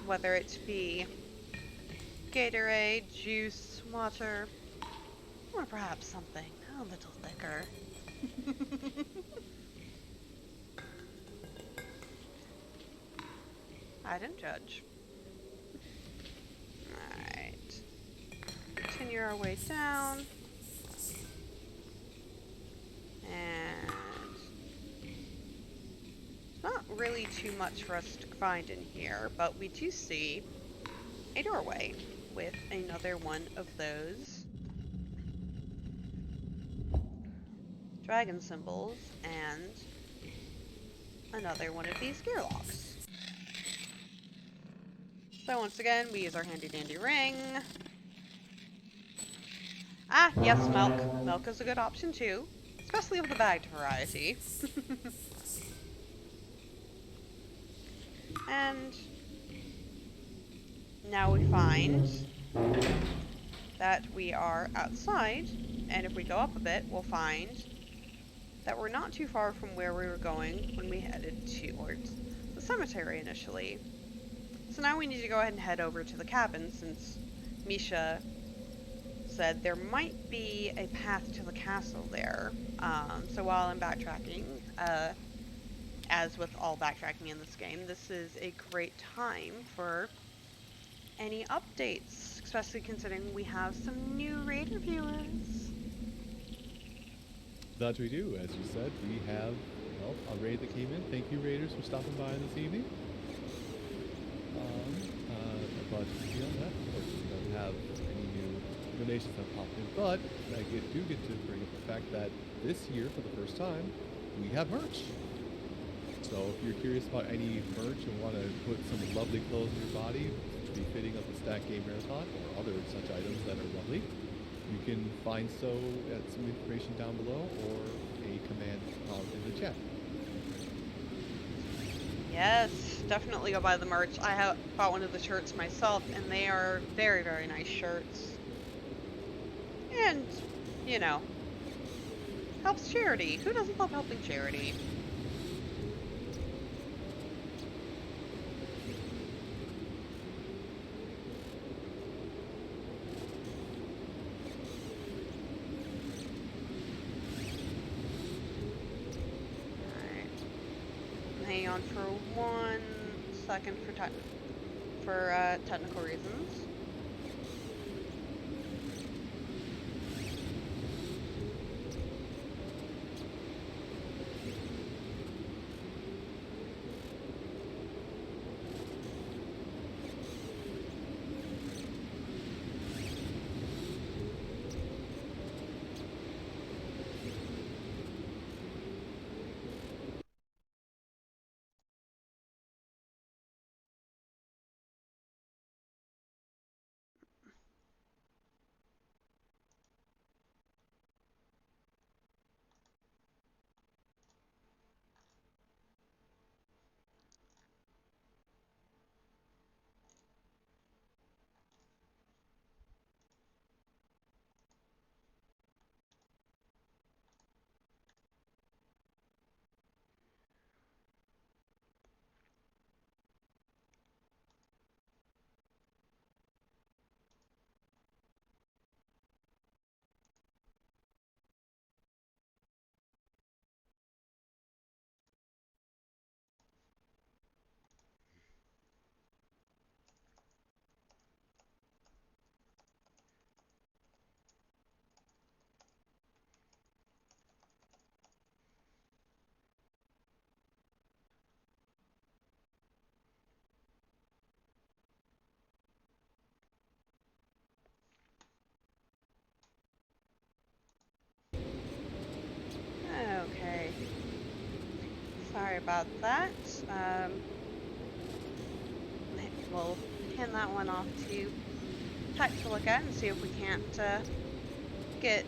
S1: Whether it be Gatorade, juice, water, or perhaps something a little thicker. I didn't judge. Alright. Continue our way down. And not really too much for us to find in here, but we do see a doorway with another one of those dragon symbols and another one of these gear locks. So once again, we use our handy dandy ring. Ah, yes, milk. Milk is a good option too, especially of the bagged variety. And now we find that we are outside, and if we go up a bit, we'll find that we're not too far from where we were going when we headed towards the cemetery initially. So now we need to go ahead and head over to the cabin, since Misha said there might be a path to the castle there. So while I'm backtracking, as with all backtracking in this game, this is a great time for any updates, especially considering we have some new Raider viewers.
S6: That we do. As you said, we have, well, a raid that came in. Thank you, Raiders, for stopping by this evening. But beyond that, of course, we don't have any new donations that popped in. But I do get to bring up the fact that this year, for the first time, we have merch. So if you're curious about any merch and want to put some lovely clothes on your body to be fitting of the Stack Game Marathon or other such items that are lovely, you can find so at some information down below or a command in the chat.
S1: Yes, definitely go buy the merch. I have bought one of the shirts myself, and they are very, very nice shirts. And, you know, helps charity. Who doesn't love helping charity? Hang on for 1 second for technical reasons. Okay. Sorry about that. We'll hand that one off to Tech to look at and see if we can't get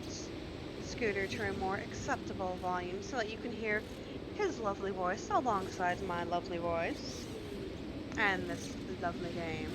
S1: Scooter to a more acceptable volume so that you can hear his lovely voice alongside my lovely voice. And this lovely game.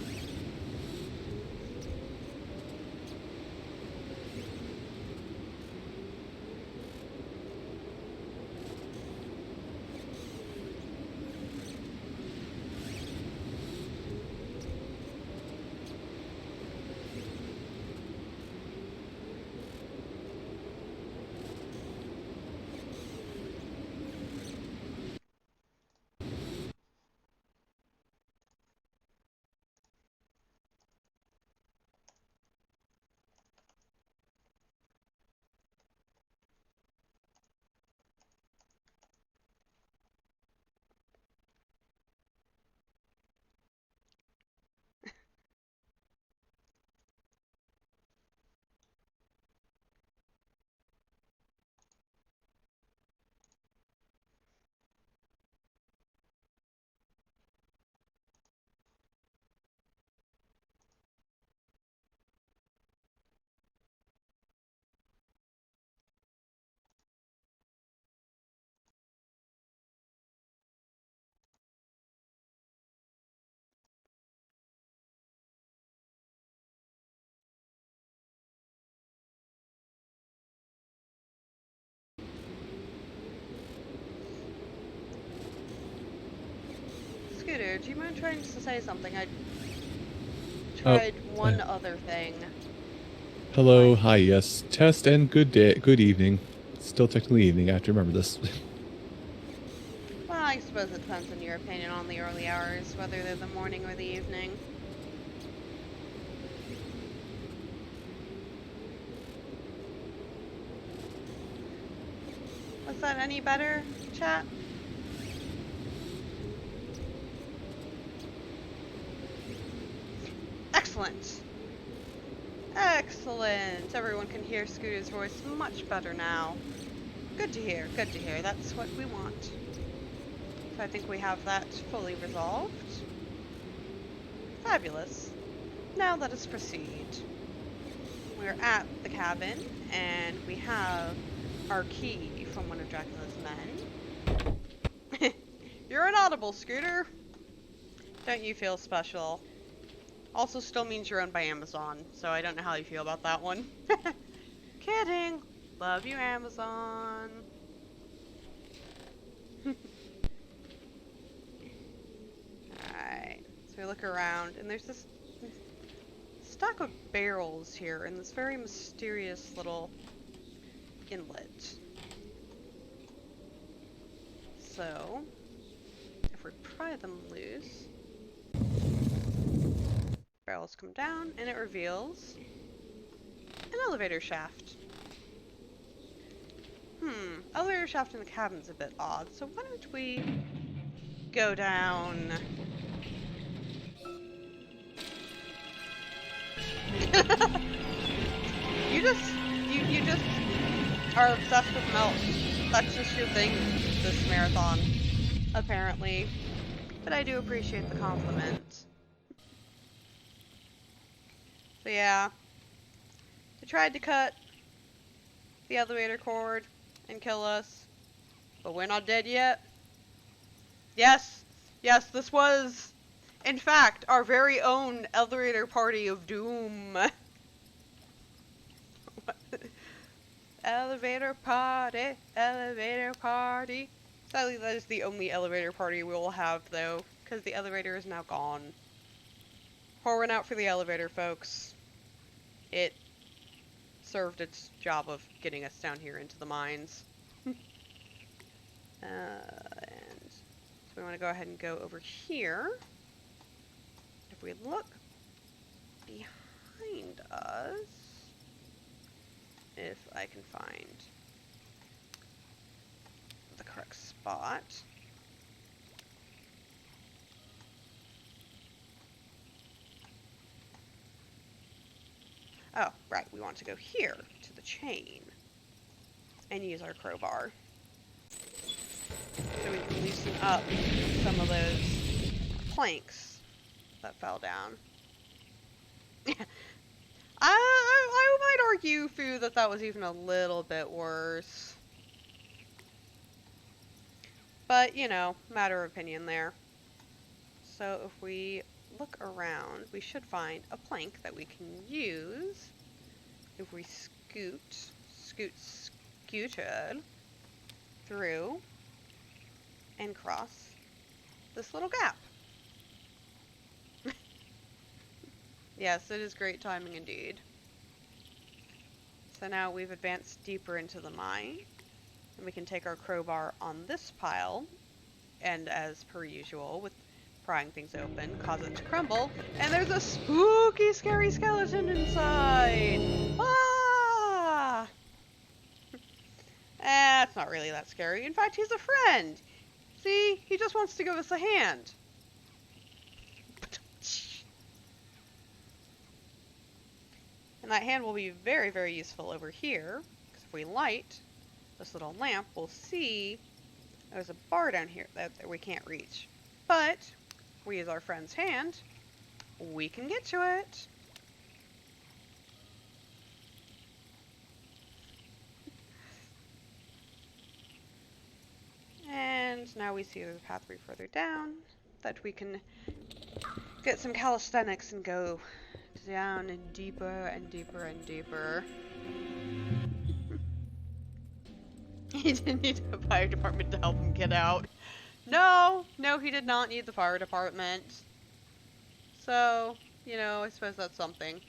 S1: Scooter, do you mind trying to say something? I tried one other thing.
S6: Hello, hi, yes. Test and good day, good evening. Still technically evening, I have to remember this.
S1: Well, I suppose it depends on your opinion on the early hours, whether they're the morning or the evening. Was that any better, chat? Excellent! Excellent! Everyone can hear Scooter's voice much better now. Good to hear, good to hear. That's what we want. So I think we have that fully resolved. Fabulous. Now let us proceed. We're at the cabin, and we have our key from one of Dracula's men. You're inaudible, Scooter. Don't you feel special? Also still means you're owned by Amazon, so I don't know how you feel about that one. Kidding. Love you, Amazon. Alright. So we look around, and there's this stack of barrels here in this very mysterious little inlet. So, if we pry them loose, barrels come down, and it reveals an elevator shaft. Elevator shaft in the cabin's a bit odd, so why don't we go down... you just are obsessed with milk. That's just your thing this marathon, apparently. But I do appreciate the compliment. So yeah, they tried to cut the elevator cord and kill us, but we're not dead yet. Yes, this was, in fact, our very own elevator party of doom. Elevator party, elevator party. Sadly, that is the only elevator party we will have, though, because the elevator is now gone. Pouring out for the elevator, folks. It served its job of getting us down here into the mines. And so we want to go ahead and go over here. If we look behind us, if I can find the correct spot. Oh, right, we want to go here to the chain and use our crowbar. So we can loosen up some of those planks that fell down. I might argue, Fu, that that was even a little bit worse. But, you know, matter of opinion there. So if we look around, we should find a plank that we can use if we scooted through and cross this little gap. Yes, it is great timing indeed. So now we've advanced deeper into the mine, and we can take our crowbar on this pile, and as per usual, with prying things open, cause it to crumble, and there's a spooky, scary skeleton inside! Ah! It's not really that scary. In fact, he's a friend! See? He just wants to give us a hand. And that hand will be very, very useful over here, because if we light this little lamp, we'll see there's a bar down here that we can't reach. But if we use our friend's hand, we can get to it. And now we see there's a pathway further down that we can get some calisthenics and go down and deeper and deeper and deeper. He didn't need the fire department to help him get out. No, he did not need the fire department. So, you know, I suppose that's something.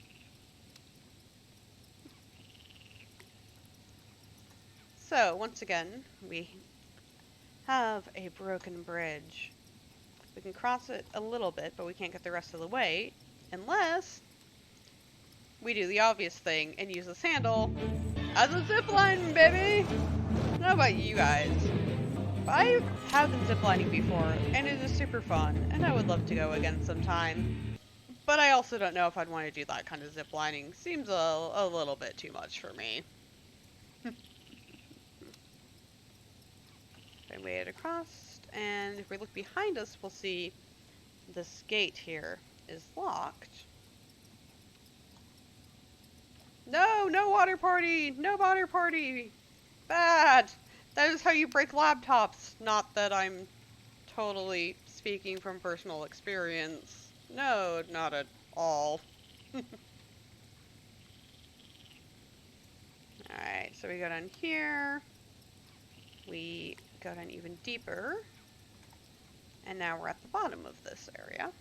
S1: So, once again, we have a broken bridge. We can cross it a little bit, but we can't get the rest of the way unless we do the obvious thing and use this handle as a zipline, baby! I don't know about you guys, but I have been ziplining before, and it is super fun, and I would love to go again sometime. But I also don't know if I'd want to do that kind of ziplining. Seems a little bit too much for me. We made it across, and if we look behind us, we'll see this gate here is locked. No water party! No water party! Bad! That is how you break laptops. Not that I'm totally speaking from personal experience. No, not at all. Alright, so we go down here. We go down even deeper. And now we're at the bottom of this area.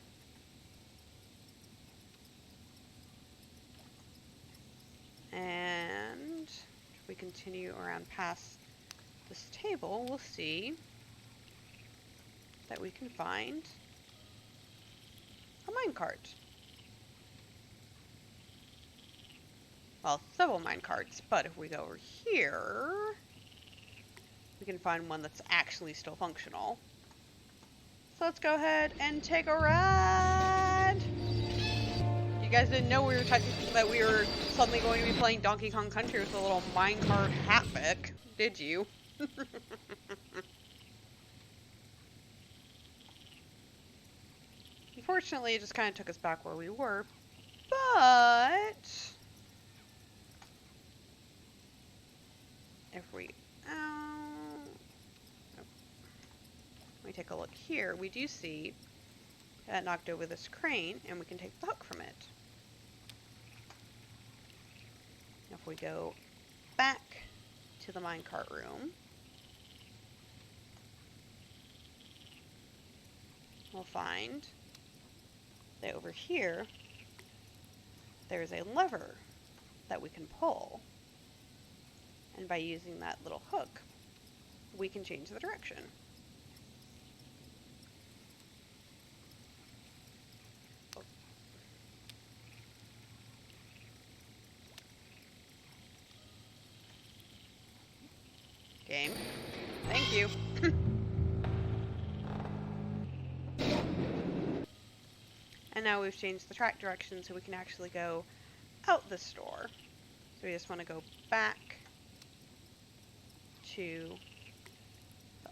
S1: And if we continue around past this table, we'll see that we can find a minecart. Well, several minecarts, but if we go over here, we can find one that's actually still functional. So let's go ahead and take a ride! You guys didn't know that we were suddenly going to be playing Donkey Kong Country with a little minecart hatpick, did you? Unfortunately, it just kind of took us back where we were, but if we take a look here, we do see that knocked over this crane, and we can take the hook from it. If we go back to the minecart room, we'll find that over here there's a lever that we can pull, and by using that little hook we can change the direction. Game. Thank you. And now we've changed the track direction so we can actually go out this door. So we just want to go back to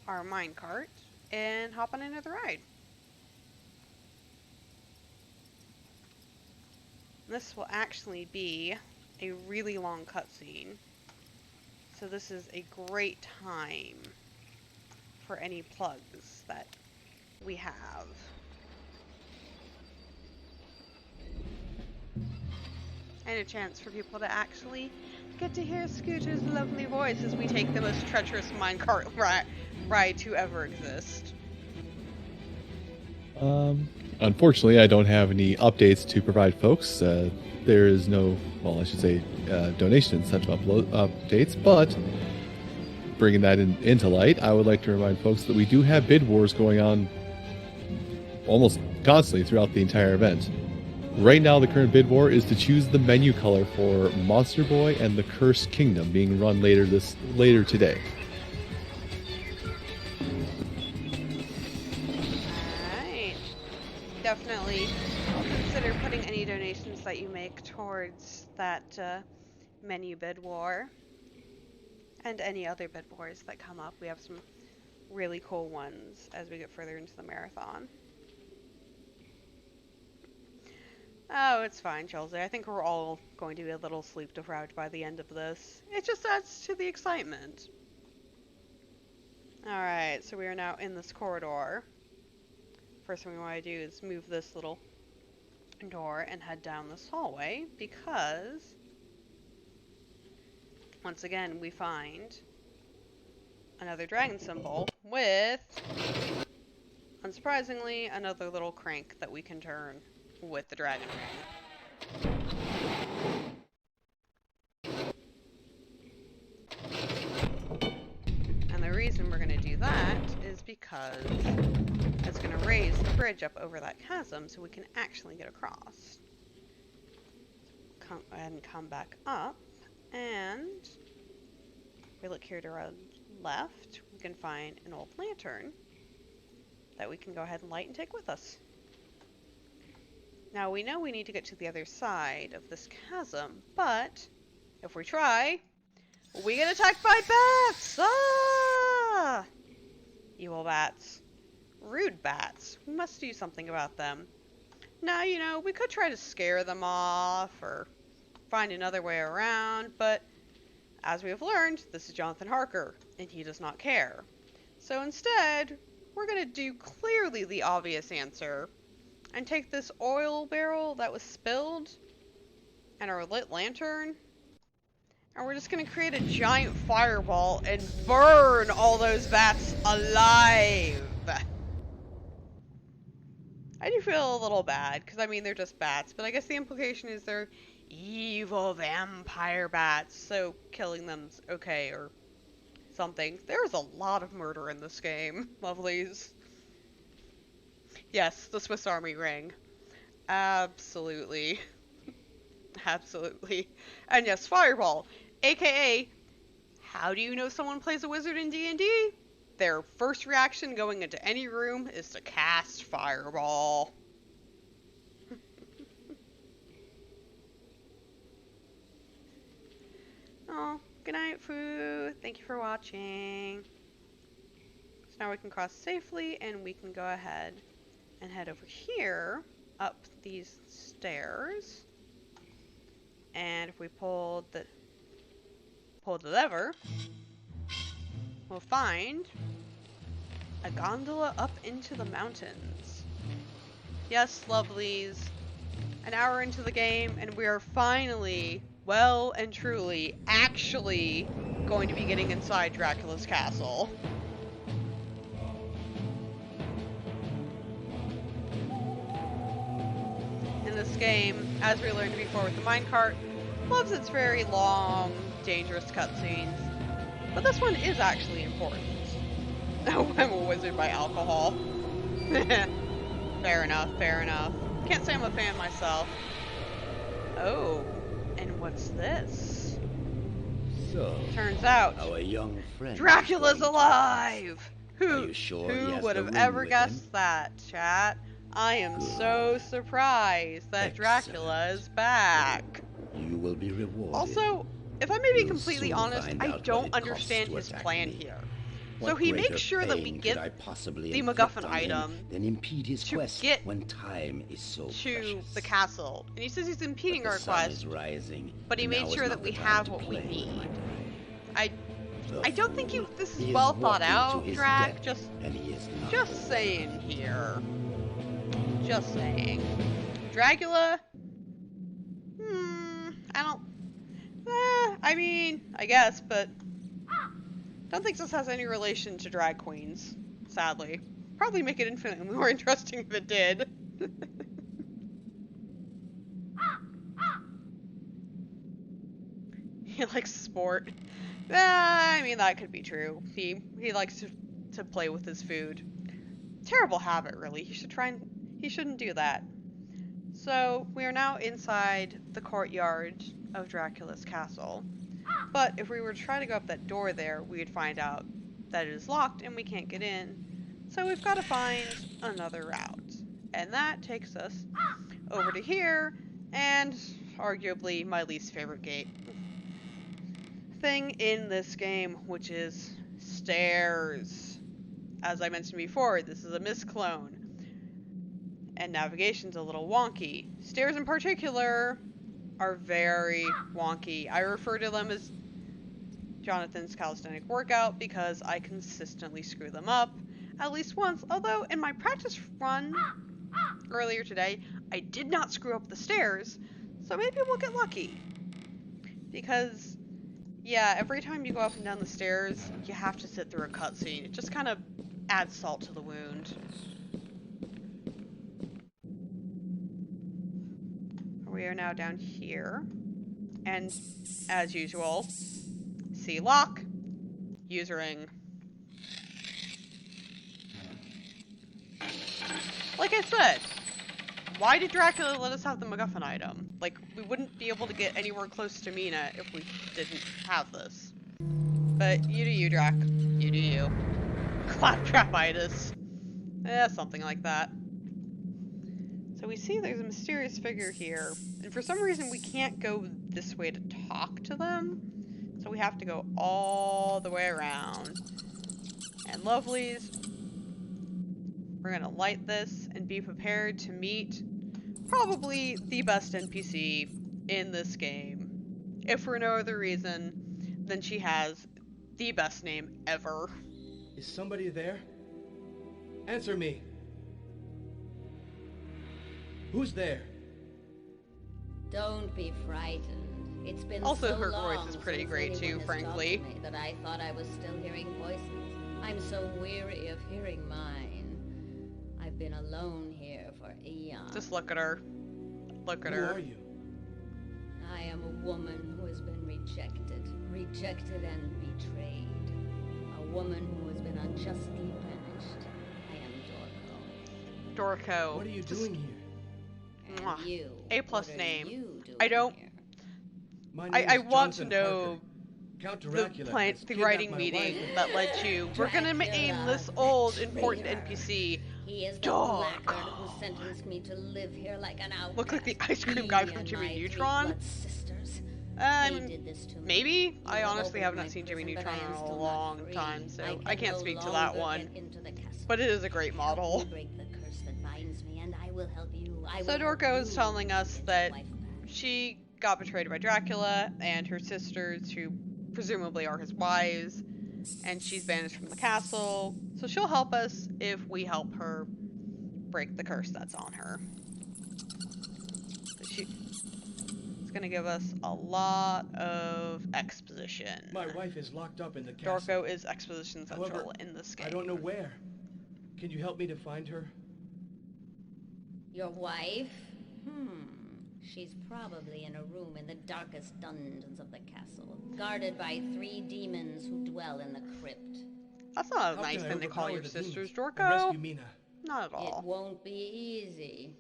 S1: our minecart and hop on another ride. This will actually be a really long cutscene. So this is a great time for any plugs that we have. And a chance for people to actually get to hear Scooter's lovely voice as we take the most treacherous minecart ride to ever exist.
S6: Unfortunately, I don't have any updates to provide folks. There is no, well, I should say, donation incentive updates, but bringing that into light, I would like to remind folks that we do have bid wars going on almost constantly throughout the entire event. Right now, the current bid war is to choose the menu color for Monster Boy and the Cursed Kingdom, being run later today.
S1: Alright. Definitely consider putting any donations that you make towards that menu bid war. And any other bid wars that come up. We have some really cool ones as we get further into the marathon. Oh, it's fine, Chelsea. I think we're all going to be a little sleep deprived by the end of this. It just adds to the excitement. Alright, so we are now in this corridor. First thing we want to do is move this little door and head down this hallway, because once again we find another dragon symbol with, unsurprisingly, another little crank that we can turn with the dragon ring. And the reason we're going to do that is because it's going to raise the bridge up over that chasm so we can actually get across. Come ahead and come back up, and if we look here to our left, we can find an old lantern that we can go ahead and light and take with us. Now we know we need to get to the other side of this chasm, but if we try, we get attacked by bats! Ah! Evil bats. Rude bats. We must do something about them. Now, you know, we could try to scare them off or find another way around, but as we have learned, this is Jonathan Harker, and he does not care. So instead, we're going to do clearly the obvious answer and take this oil barrel that was spilled and our lit lantern, and we're just going to create a giant fireball and burn all those bats alive. I do feel a little bad, because I mean they're just bats, but I guess the implication is they're evil vampire bats, so killing them's okay or something. There's a lot of murder in this game, lovelies. Yes, the Swiss Army ring. Absolutely. Absolutely. And yes, Fireball, aka, how do you know someone plays a wizard in D&D? Their first reaction going into any room is to cast Fireball. Oh, good night, Foo. Thank you for watching. So now we can cross safely, and we can go ahead and head over here, up these stairs. And if we pull the lever, we'll find a gondola up into the mountains. Yes, lovelies, an hour into the game, and we are finally, well and truly, actually going to be getting inside Dracula's castle. In this game, as we learned before with the minecart, loves its very long, dangerous cutscenes. But this one is actually important. Oh, I'm a wizard by alcohol. Fair enough, fair enough. Can't say I'm a fan myself. Oh, and what's this?
S5: So,
S1: Turns out,
S5: our young friend
S1: Dracula's alive!
S5: Are you sure he
S1: Who
S5: has
S1: would
S5: the
S1: have
S5: ring
S1: ever
S5: with
S1: guessed
S5: him?
S1: that, chat? I am so surprised that Dracula is back.
S5: You will be rewarded.
S1: Also, if I may be
S5: You'll
S1: completely
S5: soon
S1: honest,
S5: find
S1: I
S5: out what
S1: don't
S5: it costs
S1: understand
S5: to
S1: his
S5: attack
S1: plan
S5: me.
S1: here.
S5: What
S1: So he
S5: greater
S1: makes sure that we
S5: pain
S1: get
S5: could I possibly
S1: the
S5: inflict
S1: MacGuffin
S5: on him
S1: item
S5: than impede his
S1: to
S5: quest
S1: get
S5: when time is so
S1: to
S5: precious.
S1: the castle. And he says he's impeding
S5: But
S1: our
S5: the sun
S1: quest,
S5: is rising,
S1: but he
S5: and
S1: made
S5: now is
S1: sure
S5: not
S1: that we
S5: the time
S1: have
S5: to
S1: what we
S5: play with
S1: need.
S5: my time.
S1: I don't think this is
S7: He
S1: well
S7: is
S1: thought
S7: walking
S1: out,
S7: to his
S1: Drac.
S7: death, and he is not.
S1: Just saying here. Just saying. Dracula? I don't... I mean, I guess, but... don't think this has any relation to drag queens, sadly. Probably make it infinitely more interesting if it did. He likes sport. I mean, that could be true. He likes to play with his food. Terrible habit, really. He shouldn't do that. So, we are now inside the courtyard of Dracula's castle. But if we were to try to go up that door there, we'd find out that it is locked and we can't get in. So we've got to find another route. And that takes us over to here, and arguably my least favorite thing in this game, which is stairs. As I mentioned before, this is a misclone, and navigation's a little wonky. Stairs in particular are very wonky. I refer to them as Jonathan's calisthenic workout because I consistently screw them up at least once, although in my practice run earlier today, I did not screw up the stairs, so maybe we'll get lucky. Because, yeah, every time you go up and down the stairs, you have to sit through a cutscene. It just kind of adds salt to the wound. We are now down here, and as usual, see lock, use ring. Like I said, why did Dracula let us have the MacGuffin item? Like, we wouldn't be able to get anywhere close to Mina if we didn't have this. But you do you, Drac. You do you. Claptrapitis. Something like that. So we see there's a mysterious figure here, and for some reason we can't go this way to talk to them, so we have to go all the way around. And lovelies, we're gonna light this and be prepared to meet probably the best NPC in this game. If for no other reason than she has the best name ever.
S3: Is somebody there? Answer me. Who's there?
S8: Don't be frightened. It's been
S1: also,
S8: so
S1: her
S8: long
S1: voice is pretty
S8: since
S1: great too,
S8: anyone has
S1: frankly.
S8: talked to me that I thought I was still hearing voices. I'm so weary of hearing mine. I've been alone here for eons.
S1: Just look at her. Look at
S3: Who
S1: her.
S3: are you?
S8: I am a woman who has been rejected and betrayed. A woman who has been unjustly punished. I am Dorco.
S1: Dorco.
S3: What are you doing here?
S1: Mwah.
S8: And you.
S1: A plus
S8: what are
S1: name.
S8: you doing
S1: I don't-
S8: here?
S3: My
S1: I
S3: name is
S1: want to
S3: Jonathan
S1: know
S3: Parker. Count
S1: the
S3: Dracula has
S1: the
S3: kidnapped
S1: writing
S3: my
S1: meeting
S3: wife.
S1: that led to we're gonna name this old important NPC.
S8: He is the
S1: Dorco.
S8: blackguard who sentenced me to live here like an outcast.
S1: Look like the ice cream guy
S8: Me
S1: from
S8: and
S1: Jimmy
S8: my
S1: Neutron.
S8: three blood sisters. He did this to me.
S1: Maybe.
S8: He
S1: I
S8: will
S1: honestly
S8: open
S1: have
S8: my
S1: not seen Jimmy
S8: prison, but
S1: Neutron
S8: I am
S1: in a
S8: still not
S1: long
S8: free.
S1: time, so I
S8: can
S1: can't
S8: no
S1: speak to that
S8: longer
S1: one.
S8: get into the castle.
S1: But it is a great model.
S8: Help me break the curse that binds me, and I will help you.
S1: So Dorco is telling us that she got betrayed by Dracula and her sisters, who presumably are his wives, and she's banished from the castle. So she'll help us if we help her break the curse that's on her. She's gonna give us a lot of exposition.
S3: My wife is locked up in the castle.
S1: Dorco is exposition central
S3: However,
S1: in this game.
S3: I don't know where. Can you help me to find her?
S8: Your wife? She's probably in a room in the darkest dungeons of the castle, guarded by 3 demons who dwell in the crypt.
S1: That's not a
S3: How
S1: nice
S3: can I
S1: thing to call
S3: overpower
S1: your
S3: the
S1: sisters,
S3: demons and
S1: Dorco.
S3: rescue Mina?
S1: Not at
S8: It
S1: all.
S8: won't be easy.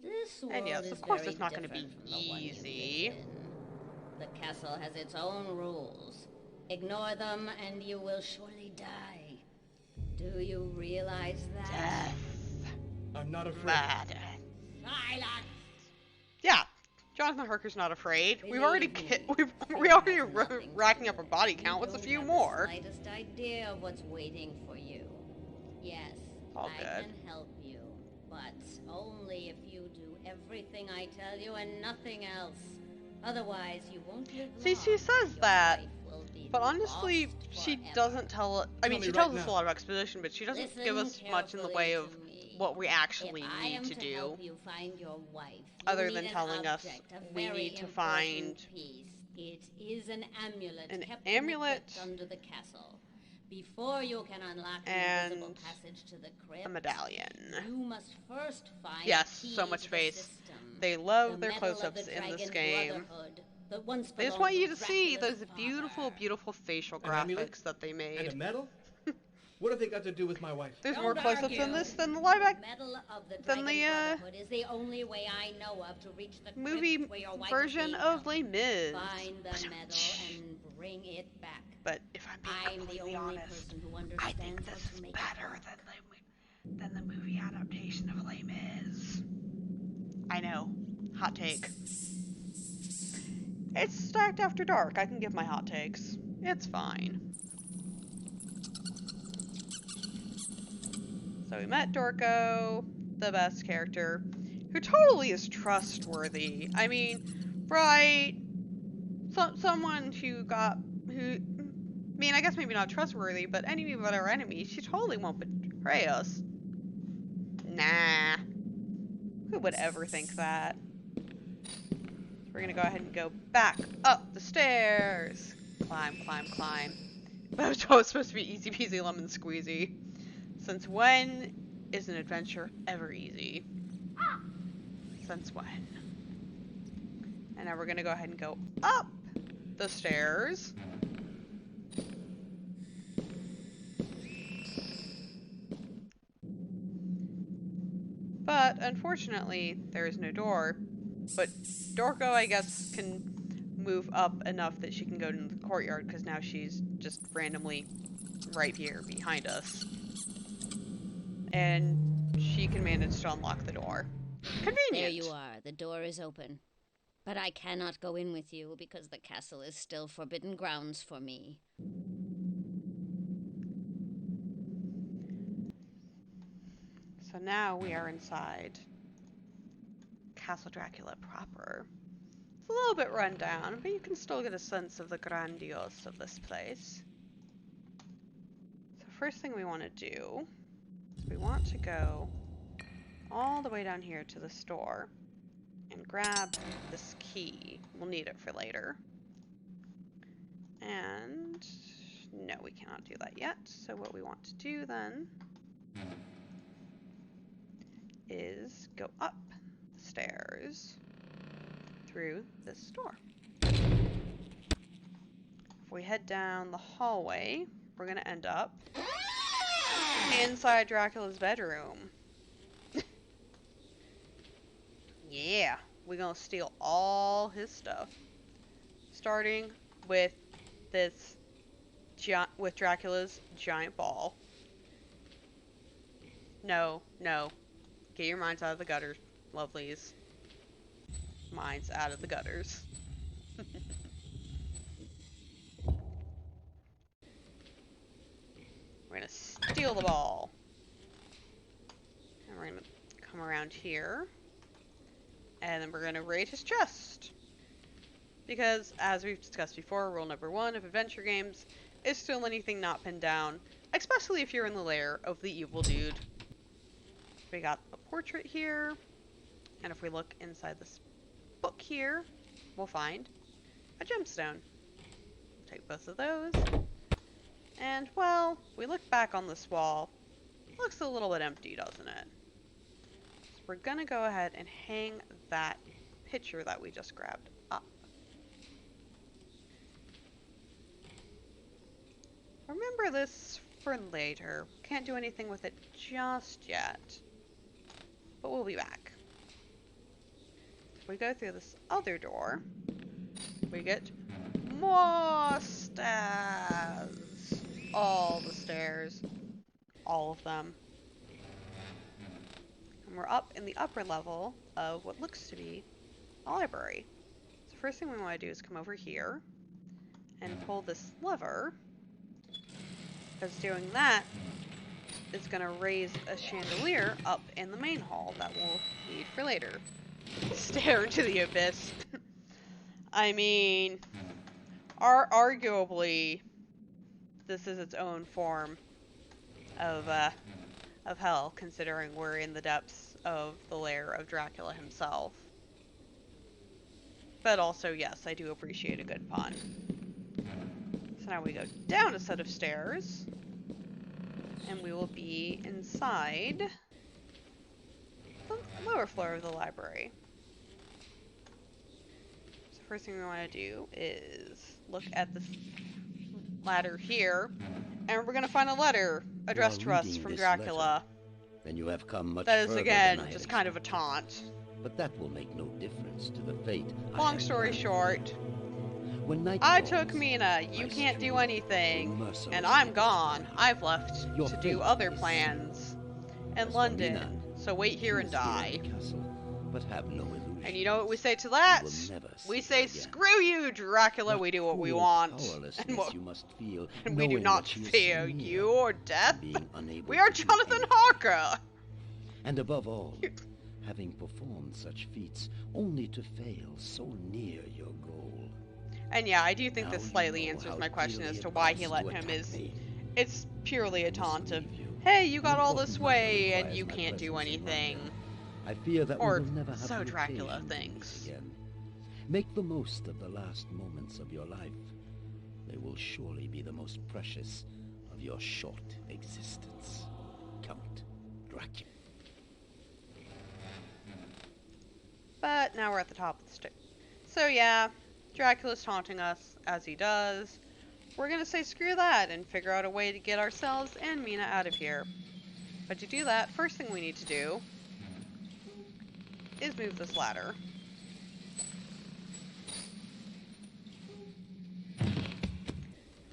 S8: This world
S1: And yes,
S8: is
S1: of course
S8: very
S1: it's not gonna be
S8: different from the one you
S1: easy.
S8: live in. The castle has its own rules. Ignore them and you will surely die. Do you realize that?
S1: Death.
S3: I'm not afraid.
S1: Mad.
S8: Silence!
S1: Yeah, Jonathan Harker's not afraid. We've
S8: Believe
S1: already
S8: me,
S1: we already
S8: it has nothing to
S1: racking
S8: do
S1: up a
S8: with
S1: body
S8: you.
S1: count. What's a
S8: Don't
S1: few
S8: have
S1: more?
S8: The slightest idea of what's waiting for you. Yes,
S1: All
S8: I
S1: good.
S8: can help you, but only if you do everything I tell you and nothing else. Otherwise, you won't live
S1: See,
S8: long.
S1: she says
S8: Your
S1: that.
S8: life will be
S1: But honestly,
S8: lost
S1: she
S8: forever.
S1: doesn't tell. I mean,
S3: Tell me
S1: she
S3: right
S1: tells us a
S3: now.
S1: lot of exposition, but she doesn't
S8: Listen
S1: give us much in the way of
S8: carefully to me.
S1: what we actually
S8: If I
S1: need
S8: am
S1: to do,
S8: help you find your wife,
S1: other
S8: you'll
S1: than
S8: need an
S1: telling us
S8: object, a
S1: we
S8: very
S1: need to
S8: important
S1: find
S8: piece. It is an amulet
S1: an
S8: kept
S1: amulet
S8: in the crypt under the castle. Before you can unlock the
S1: and
S8: invisible passage to the crypt,
S1: a medallion.
S8: you must first find
S1: Yes,
S8: the key
S1: so much
S8: to
S1: space.
S8: the system.
S1: They love
S8: The
S1: their
S8: medal of
S1: close-ups
S8: the
S1: in this
S8: Dragon
S1: game.
S8: Brotherhood that once
S1: They just
S8: belonged
S1: want you to see
S8: Dracula's
S1: those beautiful,
S8: father.
S1: beautiful facial
S3: An amulet?
S1: graphics that they
S3: And
S1: made.
S3: a medal? What have they got to do with my wife?
S1: There's
S8: Don't
S1: more close-ups in
S8: argue.
S1: this than the live act
S8: Medal of the
S1: than
S8: Dragon
S1: the
S8: Brotherhood is the only way I know of to reach the
S1: movie
S8: crypt where your wife
S1: version
S8: is being
S1: of
S8: held.
S1: Les Mis.
S8: Find the medal and bring it back.
S1: But if I'm being
S8: I'm the
S1: completely
S8: only
S1: honest,
S8: person who
S1: I
S8: understands
S1: think
S8: how
S1: this
S8: to
S1: is
S8: make
S1: better
S8: it work.
S1: than the movie adaptation of Les Mis. I know. Hot take. It's stacked after dark. I can give my hot takes. It's fine. So we met Dorco, the best character, who totally is trustworthy. I mean, right? Someone who I mean, I guess maybe not trustworthy, but enemy but our enemy, she totally won't betray us. Nah. Who would ever think that? So we're gonna go ahead and go back up the stairs. Climb, climb, climb. That was always supposed to be easy peasy lemon squeezy. Since when is an adventure ever easy? Since when? And now we're gonna go ahead and go up the stairs. But unfortunately, there is no door. But Dorco, I guess, can move up enough that she can go into the courtyard, because now she's just randomly right here behind us. And she can manage to unlock the door. Convenient.
S8: There you are. The door is open. But I cannot go in with you because the castle is still forbidden grounds for me.
S1: So now we are inside Castle Dracula proper. It's a little bit run down, but you can still get a sense of the grandiose of this place. So first thing we want to do is we want to go all the way down here to the store and grab this key. We'll need it for later. And no, we cannot do that yet. So what we want to do then is go up the stairs through this door. If we head down the hallway, we're gonna end up inside Dracula's bedroom. Yeah, we're gonna steal all his stuff. Starting with this with Dracula's giant ball. No. Get your minds out of the gutters, lovelies. Minds out of the gutters. We're gonna steal the ball. And we're gonna come around here. And then we're gonna raid his chest. Because, as we've discussed before, rule number 1 of adventure games is steal anything not pinned down, especially if you're in the lair of the evil dude. We got a portrait here, and if we look inside this book here, we'll find a gemstone. Take both of those, and well, we look back on this wall, it looks a little bit empty, doesn't it? So we're gonna go ahead and hang that picture that we just grabbed up. Remember this for later. Can't do anything with it just yet. But we'll be back. If we go through this other door, we get more stairs. All the stairs. All of them. And we're up in the upper level of what looks to be a library. So first thing we want to do is come over here and pull this lever. Because doing that is going to raise a chandelier up in the main hall that we'll need for later. Stare into the abyss. I mean, Arguably, this is its own form of hell, considering we're in the depths of the lair of Dracula himself. But also, yes, I do appreciate a good pun. So now we go down a set of stairs, and we will be inside the lower floor of the library. So first thing we want to do is look at this ladder here, and we're going to find a letter addressed to us from Dracula.
S5: Then you have come much
S1: That is,
S5: further
S1: again,
S5: than I had
S1: just kind of a
S5: expected.
S1: taunt.
S5: But that will make no difference to the fate.
S1: Long story short,
S5: When night
S1: I
S5: falls,
S1: took Mina, you
S5: I
S1: can't do
S5: strew
S1: anything,
S5: merciless
S1: and I'm
S5: with
S1: gone.
S5: blood.
S1: I've left
S5: Your
S1: to do
S5: fate
S1: other
S5: is
S1: plans in
S5: As for
S1: London,
S5: Mina,
S1: so wait here and
S5: she is here
S1: die.
S5: in the castle, but have no illusion.
S1: And you know what we say to that?
S5: You will never see
S1: We
S5: her
S1: say,
S5: again.
S1: screw you, Dracula, we do what we want.
S5: Powerlessness
S1: And, what,
S5: you must feel,
S1: and we do
S5: knowing
S1: not
S5: that she is
S1: fear
S5: so near,
S1: your death.
S5: being unable
S1: We are
S5: to do
S1: Jonathan
S5: anything.
S1: Harker!
S5: And above all, having performed such feats only to fail so near your goal.
S1: And yeah, I do think
S5: Now
S1: this
S5: you
S1: slightly
S5: know
S1: answers
S5: how
S1: my question
S5: dearly
S1: as to
S5: it
S1: why
S5: costs
S1: he let
S5: to
S1: him.
S5: attack me.
S1: It's purely a
S5: I must
S1: taunt of,
S5: leave you.
S1: hey, you got
S5: An
S1: all this
S5: important matter
S1: way and
S5: requires
S1: you
S5: my
S1: can't do
S5: presence in
S1: anything.
S5: London. I fear that
S1: Or
S5: we will never have
S1: so
S5: the
S1: Dracula
S5: occasion to meet
S1: thinks.
S5: again. Make the most of the last moments of your life. They will surely be the most precious of your short existence. Count Dracula.
S1: But now we're at the top of the stairs. So yeah, Dracula's taunting us, as he does. We're gonna say screw that and figure out a way to get ourselves and Mina out of here. But to do that, first thing we need to do is move this ladder.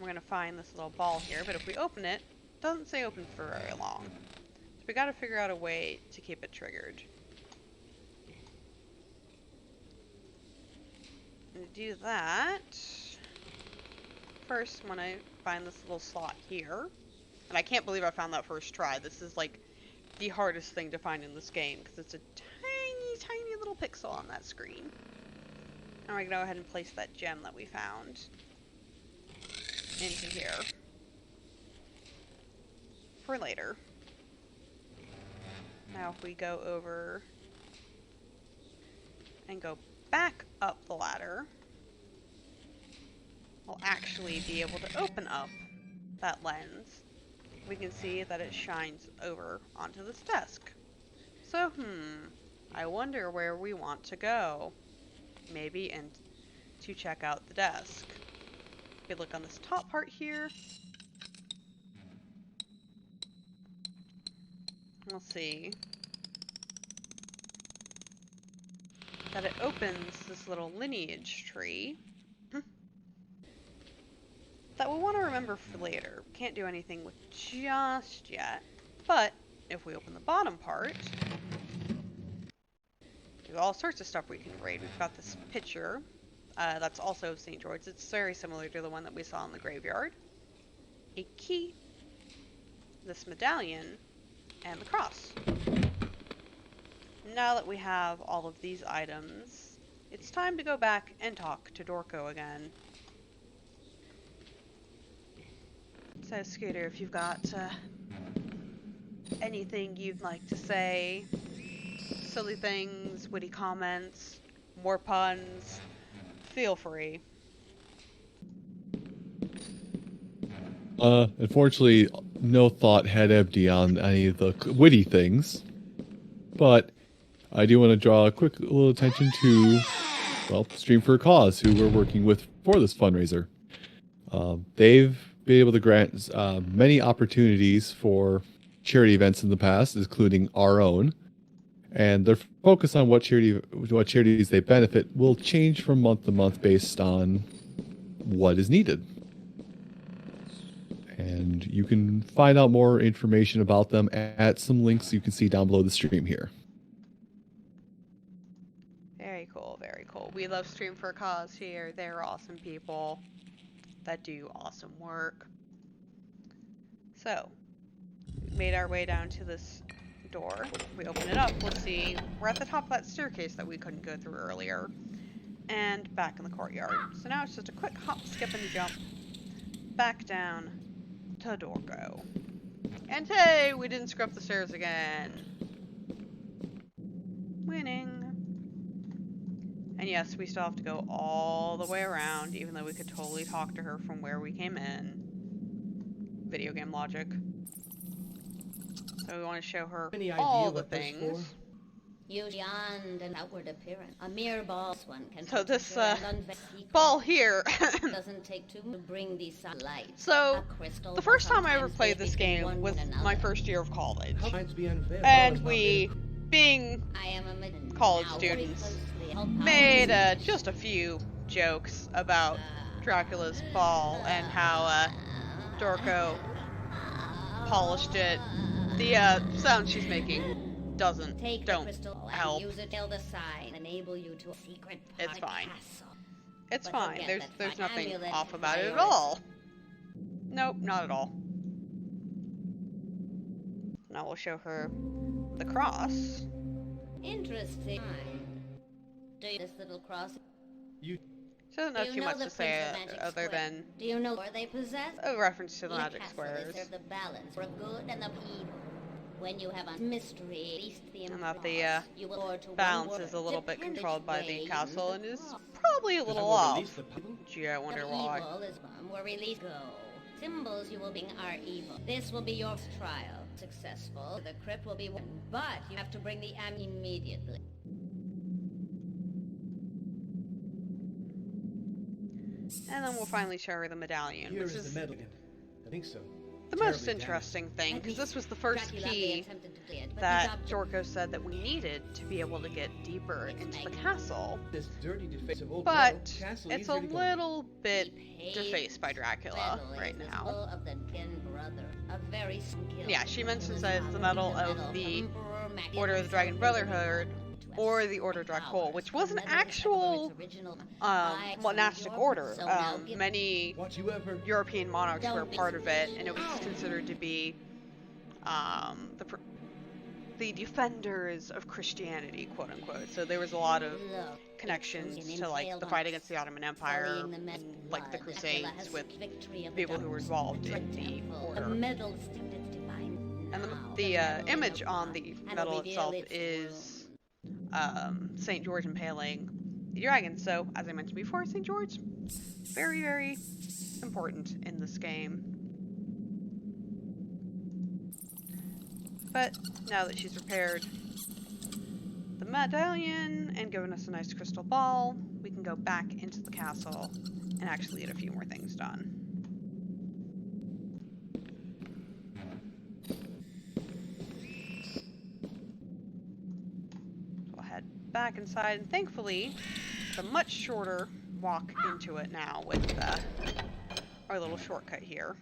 S1: We're gonna find this little ball here, but if we open it, it doesn't say open for very long. So we gotta figure out a way to keep it triggered. And to do that, first when I find this little slot here, and I can't believe I found that first try. This is like the hardest thing to find in this game because it's a tiny, tiny little pixel on that screen. Now we're gonna go ahead and place that gem that we found into here for later. Now if we go over and go back up the ladder, we'll actually be able to open up that lens. We can see that it shines over onto this desk. So, I wonder where we want to go. Maybe to check out the desk. We look on this top part here. We'll see that it opens this little lineage tree that we'll want to remember for later. Can't do anything with just yet, but if we open the bottom part, there's all sorts of stuff we can read. We've got this picture that's also of St. George. It's very similar to the one that we saw in the graveyard. A key, this medallion, and the cross. Now that we have all of these items, it's time to go back and talk to Dorco again. So, Scooter, if you've got anything you'd like to say, silly things, witty comments, more puns, feel free.
S6: Unfortunately, no thought had empty on any of the witty things, but I do want to draw a quick little attention to, well, Stream for a Cause, who we're working with for this fundraiser. They've been able to grant many opportunities for charity events in the past, including our own, and their focus on what charities they benefit will change from month to month based on what is needed. And you can find out more information about them at some links you can see down below the stream here.
S1: Very cool, very cool. We love Stream for a Cause here. They're awesome people that do awesome work. So, we made our way down to this door. We open it up, we'll see we're at the top of that staircase that we couldn't go through earlier. and back in the courtyard. So now it's just a quick hop, skip, and jump back down to Dorco. And hey, we didn't screw up the stairs again. Winning. And yes, we still have to go all the way around, even though we could totally talk to her from where we came in. Video game logic. So we want to show her
S3: Any
S1: all
S3: idea
S1: the
S3: what this
S1: things.
S3: for?
S8: Use beyond an outward appearance. A mere ball one can
S1: So this
S8: secret.
S1: ball here.
S8: Doesn't take two to bring these sunlight.
S1: So
S8: A crystal
S1: the first
S8: will
S1: time I ever
S8: sometimes
S1: played
S8: be
S1: this
S8: between
S1: game
S8: one
S1: was
S8: and
S1: my
S8: another.
S1: first year of college.
S3: Might be unfair.
S1: And
S3: Ball is
S1: we,
S3: not
S1: being
S8: I am a midden.
S1: college
S8: Now,
S1: students,
S8: very closely held
S1: made
S8: powers.
S1: just a few jokes about Dracula's ball and how Dorco polished it. The sound she's making
S8: Take the
S1: don't
S8: crystal
S1: help.
S8: and use it till the sign enable you to a secret
S1: It's
S8: part
S1: fine.
S8: castle.
S1: It's
S8: But
S1: fine.
S8: forget
S1: There's
S8: that
S1: nothing
S8: amulet
S1: off about it at
S8: priority.
S1: all. Nope, not at all. Now we'll show her the cross.
S8: Interesting. Do you this little cross?
S3: You
S1: She doesn't
S8: Do
S1: have
S8: you
S1: too
S8: know
S1: much
S8: the
S1: to say
S8: Prince of Magic
S1: other
S8: Square?
S1: than
S8: Do you know where they possess?
S1: a reference to the
S8: In a
S1: magic
S8: castle,
S1: squares.
S8: They serve the balance for good and the evil. When you have a mystery, least the
S1: And
S8: cross,
S1: that the
S8: you will order to one
S1: balance
S8: word.
S1: is a little bit
S8: Depend
S1: controlled by
S8: which way
S1: the
S8: you
S1: castle
S8: use
S1: and
S8: the
S1: is
S8: cross.
S1: probably a
S3: Does
S1: little
S3: that one
S1: off.
S3: release the people?
S1: Gee, I wonder
S8: The
S1: why.
S8: evil is where release go. Symbols you will bring are evil. This will be your trial. Successful, the crypt will be one, but you have to bring the am immediately.
S1: And then we'll finally show her the medallion,
S3: Here
S1: which
S3: is
S1: is
S3: the medal. I think so.
S1: the most
S3: Terribly
S1: interesting thing,
S8: Let
S1: because
S8: me
S1: this was the first
S8: Dracula
S1: key
S8: attempted to do it, but
S1: that
S8: he stopped
S1: Dorco said that we needed to be able to get deeper into the castle.
S3: This dirty, defaced old metal
S1: But
S3: castle
S1: it's a
S3: easier to go
S1: little bit
S8: He paid
S1: defaced by Dracula
S8: readily
S1: right
S8: the
S1: now.
S8: soul of the Kin brother, a very skilled
S1: Yeah, she mentions
S8: Dracula's
S1: that it's the
S8: father
S1: medal
S8: took
S1: of
S8: medal
S1: the
S8: from Emperor Magnus
S1: Order of the Dragon
S8: himself
S1: Brotherhood,
S8: to
S1: or
S8: assert
S1: the Order
S8: powers.
S1: Dracul, which
S8: The
S1: was an
S8: medal is ever
S1: actual
S8: its original. I
S1: monastic
S8: your
S1: order.
S8: so now give-
S1: Many
S3: What you ever
S1: European monarchs were a
S8: Don't be
S1: part of it, and it was considered to be the defenders of Christianity, quote unquote. So there was a lot of
S8: Look,
S1: connections
S8: it's
S1: to like
S8: entailed
S1: the
S8: on
S1: fight against the Ottoman Empire,
S8: sullying the men's
S1: and, like the
S8: blood.
S1: Crusades
S8: Dracula has
S1: with
S8: victory of the
S1: people who were
S8: dark
S1: involved in the
S8: temple.
S1: order.
S8: The medal still its divine.
S1: And
S8: Now,
S1: the
S8: medal
S1: image
S8: will
S1: on the
S8: come and
S1: medal
S8: reveal
S1: itself
S8: its
S1: is
S8: wound.
S1: St. George impaling the dragon. So, as I mentioned before, St. George, very, very important in this game. But now that she's repaired the medallion and given us a nice crystal ball, we can go back into the castle and actually get a few more things done. We'll head back inside, and thankfully, it's a much shorter walk into it now with our little shortcut here.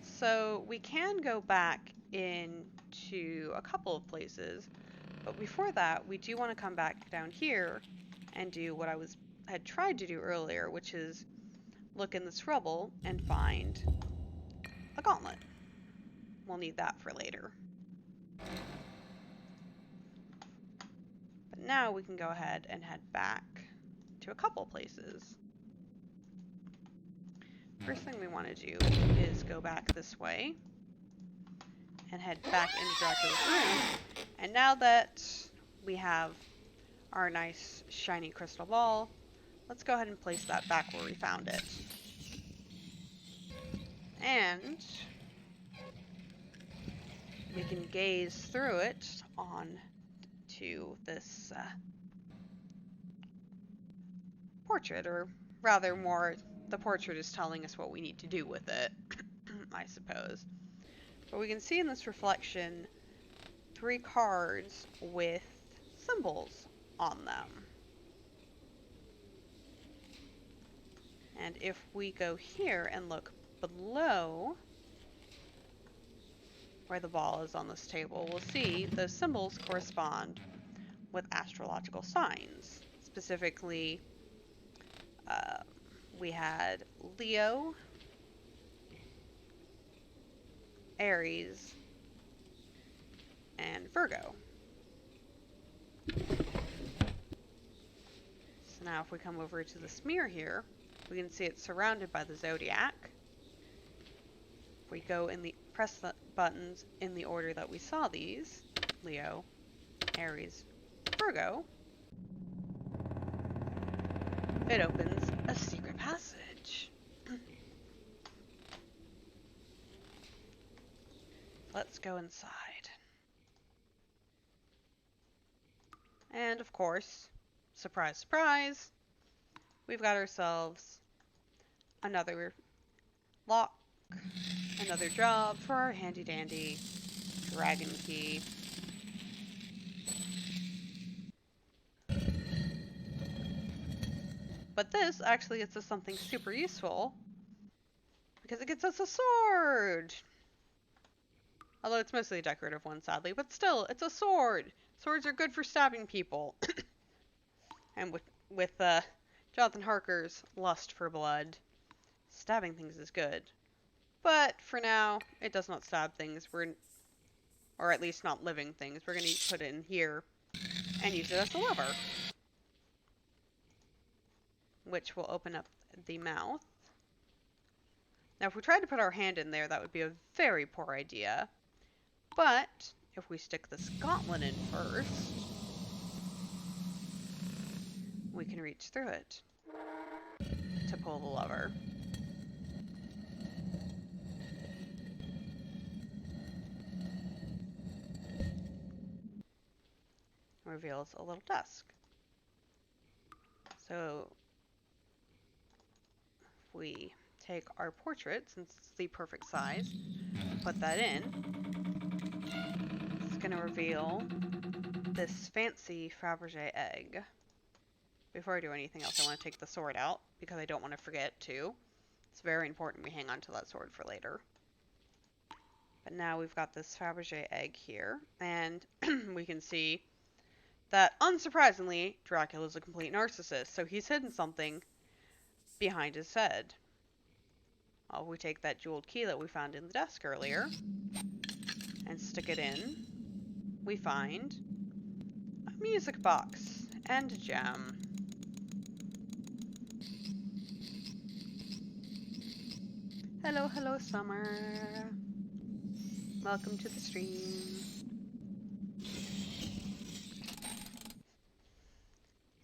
S1: So we can go back into a couple of places, but before that, we do want to come back down here and do what I had tried to do earlier, which is look in this rubble and find a gauntlet. We'll need that for later. But now we can go ahead and head back to a couple places. First thing we want to do is go back this way and head back into Dracula's room. And now that we have our nice shiny crystal ball, let's go ahead and place that back where we found it. And we can gaze through it on to this portrait, or rather more, the portrait is telling us what we need to do with it, I suppose. But we can see in this reflection 3 cards with symbols on them. And if we go here and look below where the ball is on this table, we'll see those symbols correspond with astrological signs. Specifically, we had Leo, Aries, and Virgo. So now if we come over to the smear here, we can see it's surrounded by the zodiac. If we go in the press the buttons in the order that we saw these, Leo, Aries, Virgo, it opens a secret passage. Let's go inside. And of course, surprise, surprise, we've got ourselves another lock, another job for our handy dandy dragon key. But this actually gets us something super useful because it gets us a sword. Although it's mostly a decorative one, sadly, but still, it's a sword. Swords are good for stabbing people. And with Jonathan Harker's lust for blood, stabbing things is good. But for now, it does not stab things. Or at least not living things. We're going to put it in here and use it as a lever, which will open up the mouth. Now, if we tried to put our hand in there, that would be a very poor idea. But if we stick this gauntlet in first, we can reach through it to pull the lever. Reveals a little desk. So if we take our portrait, since it's the perfect size, put that in, it's going to reveal this fancy Fabergé egg. Before I do anything else, I want to take the sword out because I don't want to forget to. It's very important we hang on to that sword for later. But now we've got this Fabergé egg here, and we can see that, unsurprisingly, Dracula is a complete narcissist, so he's hidden something behind his head. Well, we take that jeweled key that we found in the desk earlier and stick it in. We find a music box and a gem. Hello, hello, Summer. Welcome to the stream.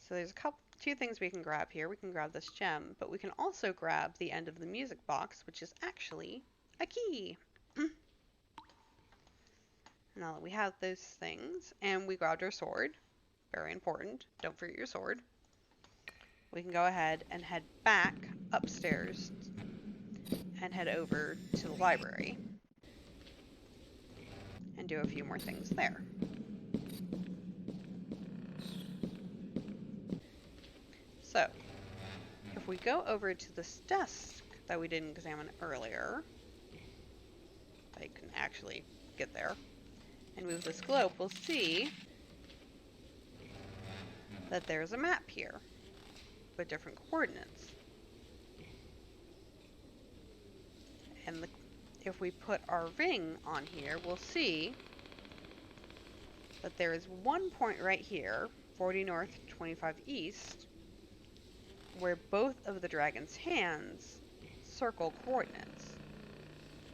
S1: So there's two things we can grab here. We can grab this gem, but we can also grab the end of the music box, which is actually a key. Now that we have those things, and we grabbed our sword, very important, don't forget your sword, we can go ahead and head back upstairs and head over to the library and do a few more things there. So, if we go over to this desk that we didn't examine earlier, if I can actually get there, and move this globe, we'll see that there's a map here with different coordinates. And if we put our ring on here, we'll see that there is one point right here, 40 north, 25 east, where both of the dragon's hands circle coordinates.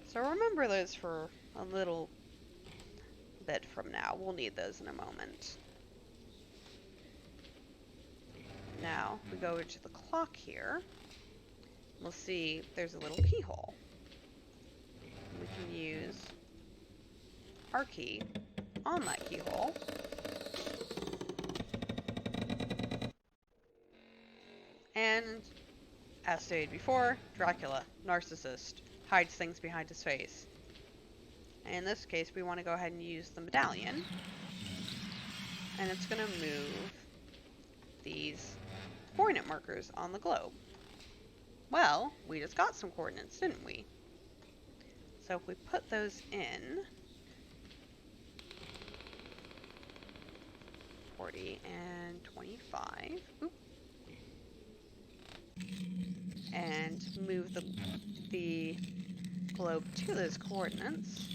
S1: So remember those for a little bit from now. We'll need those in a moment. Now, if we go over to the clock here, we'll see there's a little keyhole. We can use our key on that keyhole. And, as stated before, Dracula, narcissist, hides things behind his face. And in this case, we want to go ahead and use the medallion. And it's going to move these coordinate markers on the globe. Well, we just got some coordinates, didn't we? So if we put those in, 40 and 25, oop, and move the globe to those coordinates,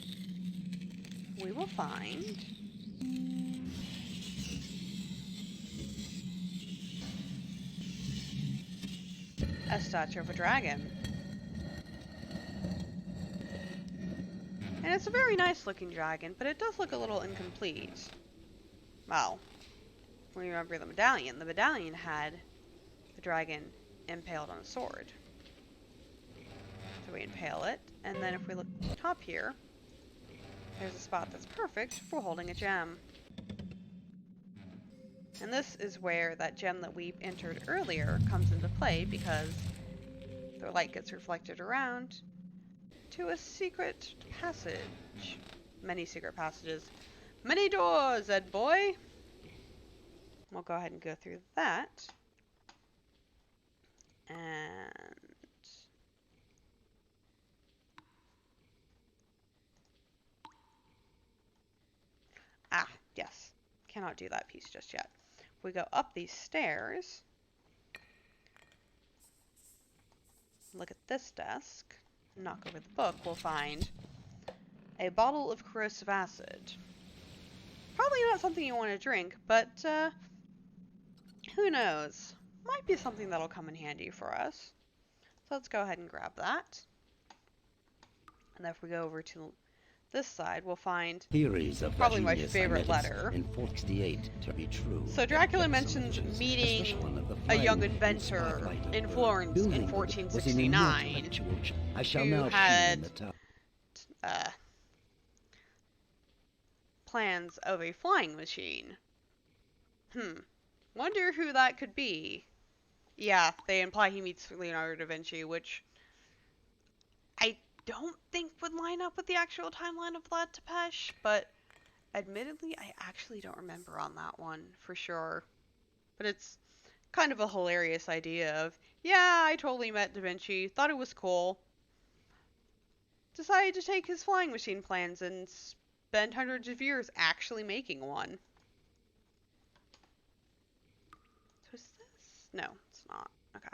S1: we will find A statue of a dragon. And it's a very nice looking dragon, but it does look a little incomplete. Well, when you remember the medallion had the dragon impaled on a sword. So we impale it, and then if we look top here, there's a spot that's perfect for holding a gem. And this is where that gem that we entered earlier comes into play, because the light gets reflected around to a secret passage. Many secret passages. Many doors, Ed boy! We'll go ahead and go through that. And... ah, yes. Cannot do that piece just yet. If we go up these stairs, look at this desk, knock over the book, we'll find a bottle of corrosive acid. Probably not something you want to drink, but who knows? Might be something that'll come in handy for us. So let's go ahead and grab that. And then if we go over to this side, we'll find probably my favorite letter.
S5: To be true.
S1: So Dracula mentions meeting a young inventor in Florence in 1469 who had plans of a flying machine. Wonder who that could be. Yeah, they imply he meets Leonardo da Vinci, which I don't think would line up with the actual timeline of Vlad Tepes, but admittedly, I actually don't remember on that one for sure. But it's kind of a hilarious idea of, yeah, I totally met Da Vinci, thought it was cool, decided to take his flying machine plans and spend hundreds of years actually making one. So is this? No, it's not. Okay.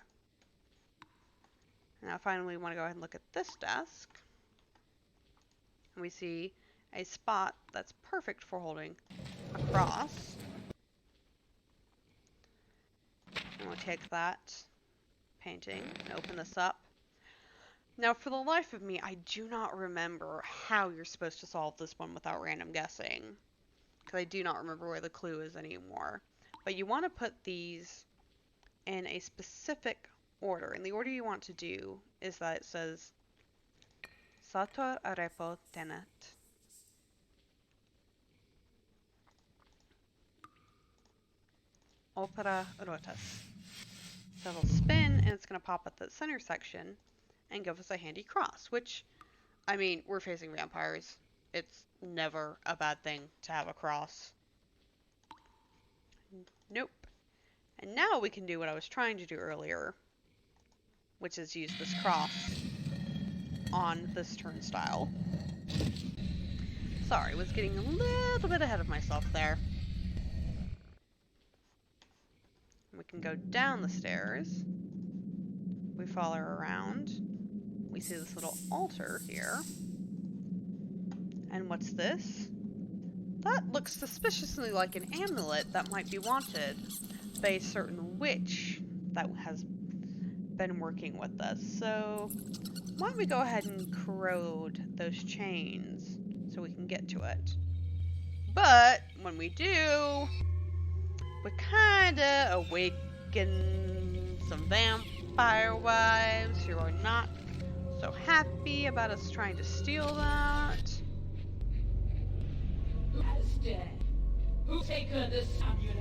S1: Now finally we want to go ahead and look at this desk. And we see a spot that's perfect for holding a cross. And we'll take that painting and open this up. Now for the life of me, I do not remember how you're supposed to solve this one without random guessing. Because I do not remember where the clue is anymore. But you want to put these in a specific order. And the order you want to do is that it says Sator arepo tenet. Opera rotas. So it'll spin and it's going to pop at the center section and give us a handy cross, which, I mean, we're facing vampires. It's never a bad thing to have a cross. Nope. And now we can do what I was trying to do earlier, which is use this cross on this turnstile. Sorry, was getting a little bit ahead of myself there. We can go down the stairs. We follow around. We see this little altar here. And what's this? That looks suspiciously like an amulet that might be wanted by a certain witch that has been working with us. So why don't we go ahead and corrode those chains so we can get to it. But when we do, we kinda awaken some vampire wives who are not so happy about us trying to steal that.
S7: Who taken this amulet?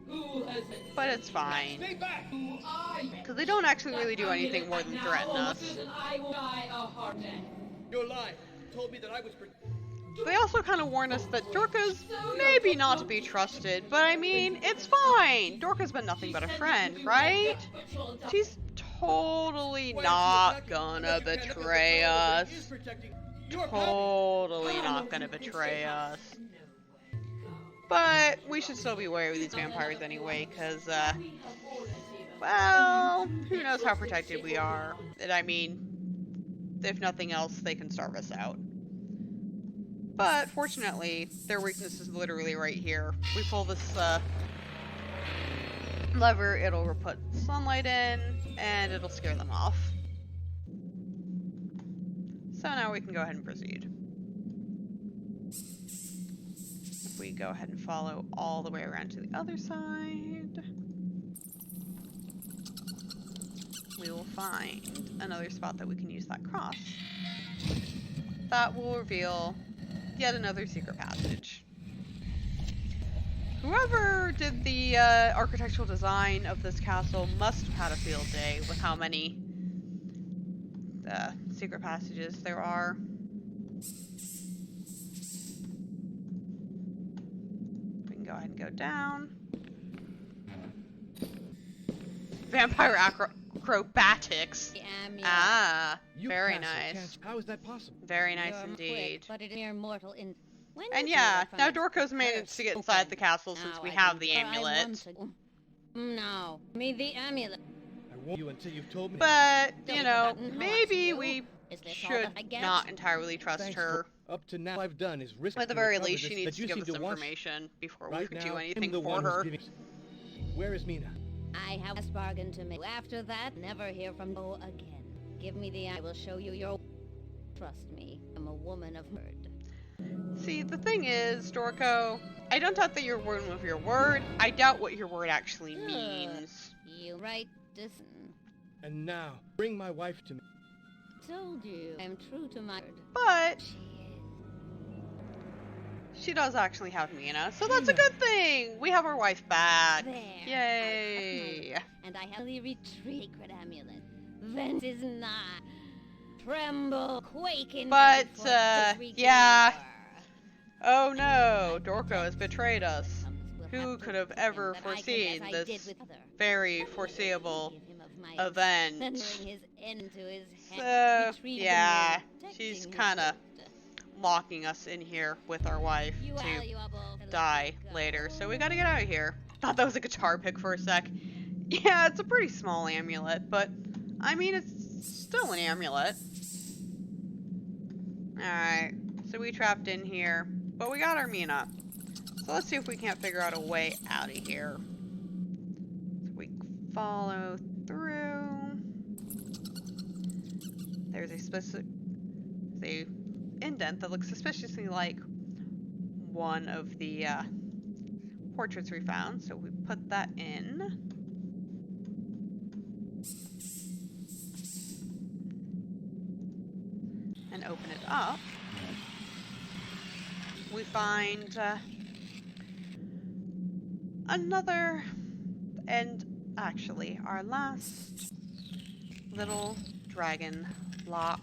S7: Who has it?
S1: But it's fine.
S7: Stay back! Who are you?
S1: Because they don't actually really do anything more than threaten us.
S7: I will die a hard death.
S3: You're lying. You told me that I was...
S1: They also kind of warn us that Dorca's maybe not to be trusted, but I mean, it's fine. Dorca's been nothing but a friend, right? She's totally not gonna betray us. Totally not gonna betray us. But we should still be wary of these vampires anyway, because, well, who knows how protected we are. And I mean, if nothing else, they can starve us out. But fortunately, their weakness is literally right here. We pull this lever, it'll put sunlight in, and it'll scare them off. So now we can go ahead and proceed. If we go ahead and follow all the way around to the other side, we will find another spot that we can use that cross. That will reveal yet another secret passage. Whoever did the architectural design of this castle must have had a field day with how many secret passages there are. We can go ahead and go down. Vampire acrobatics. Ah, very nice.
S3: How is that possible?
S1: Very nice indeed.
S8: But it is mere mortal in.
S1: And yeah, now Dorco's managed to get inside the castle since we have the amulet.
S8: No, me the amulet.
S3: I won't you until you've told me.
S1: But, you know, maybe we should not entirely trust
S3: Thanks
S1: her.
S3: Up to now, all I've done is risk.
S1: At the very least, she needs to give us information before we can do anything for her.
S3: Where is Mina?
S8: I have a bargain to make. After that, never hear from Bo again. Give me the I will show you your. Trust me, I'm a woman of word.
S1: See, the thing is, Dorco, I don't doubt that you're one with your word. I doubt what your word actually means.
S8: You right, this.
S3: And now, bring my wife to me.
S8: Told you, I'm true to my word.
S1: But she does actually have Mina, so that's a good thing. We have our wife back.
S8: There.
S1: Yay!
S8: And I have the retreat sacred amulet. Then is not. Tremble, quake in.
S1: But yeah. Oh no, Dorco has betrayed us. Who could have ever foreseen this very foreseeable event? So, yeah, she's kind of locking us in here with our wife to die later. So we gotta get out of here. Thought that was a guitar pick for a sec. Yeah, it's a pretty small amulet, but I mean, it's still an amulet. Alright, so we trapped in here, but we got our Mina. So let's see if we can't figure out a way out of here. So we follow through. There's a specific indent that looks suspiciously like one of the portraits we found. So we put that in. And open it up. We find another, and actually our last little dragon lock.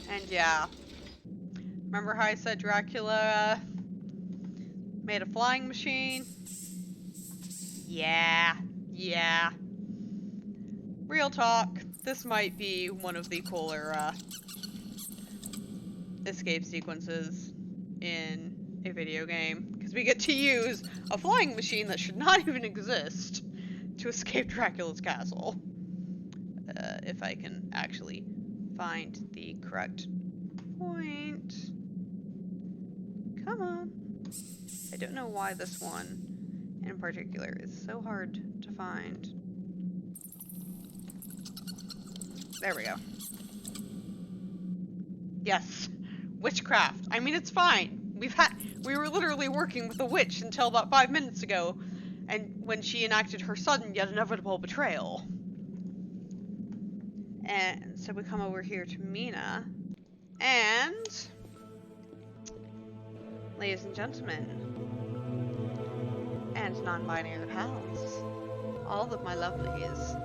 S1: And yeah, remember how I said Dracula made a flying machine? Yeah. Real talk, this might be one of the cooler escape sequences in a video game, because we get to use a flying machine that should not even exist to escape Dracula's castle. If I can actually find the correct point. Come on. I don't know why this one in particular is so hard to find. There we go. Yes. Witchcraft. I mean, it's fine. We were literally working with a witch until about 5 minutes ago, and when she enacted her sudden yet inevitable betrayal. And so we come over here to Mina, and ladies and gentlemen, and non-binary pals, all of my lovelies,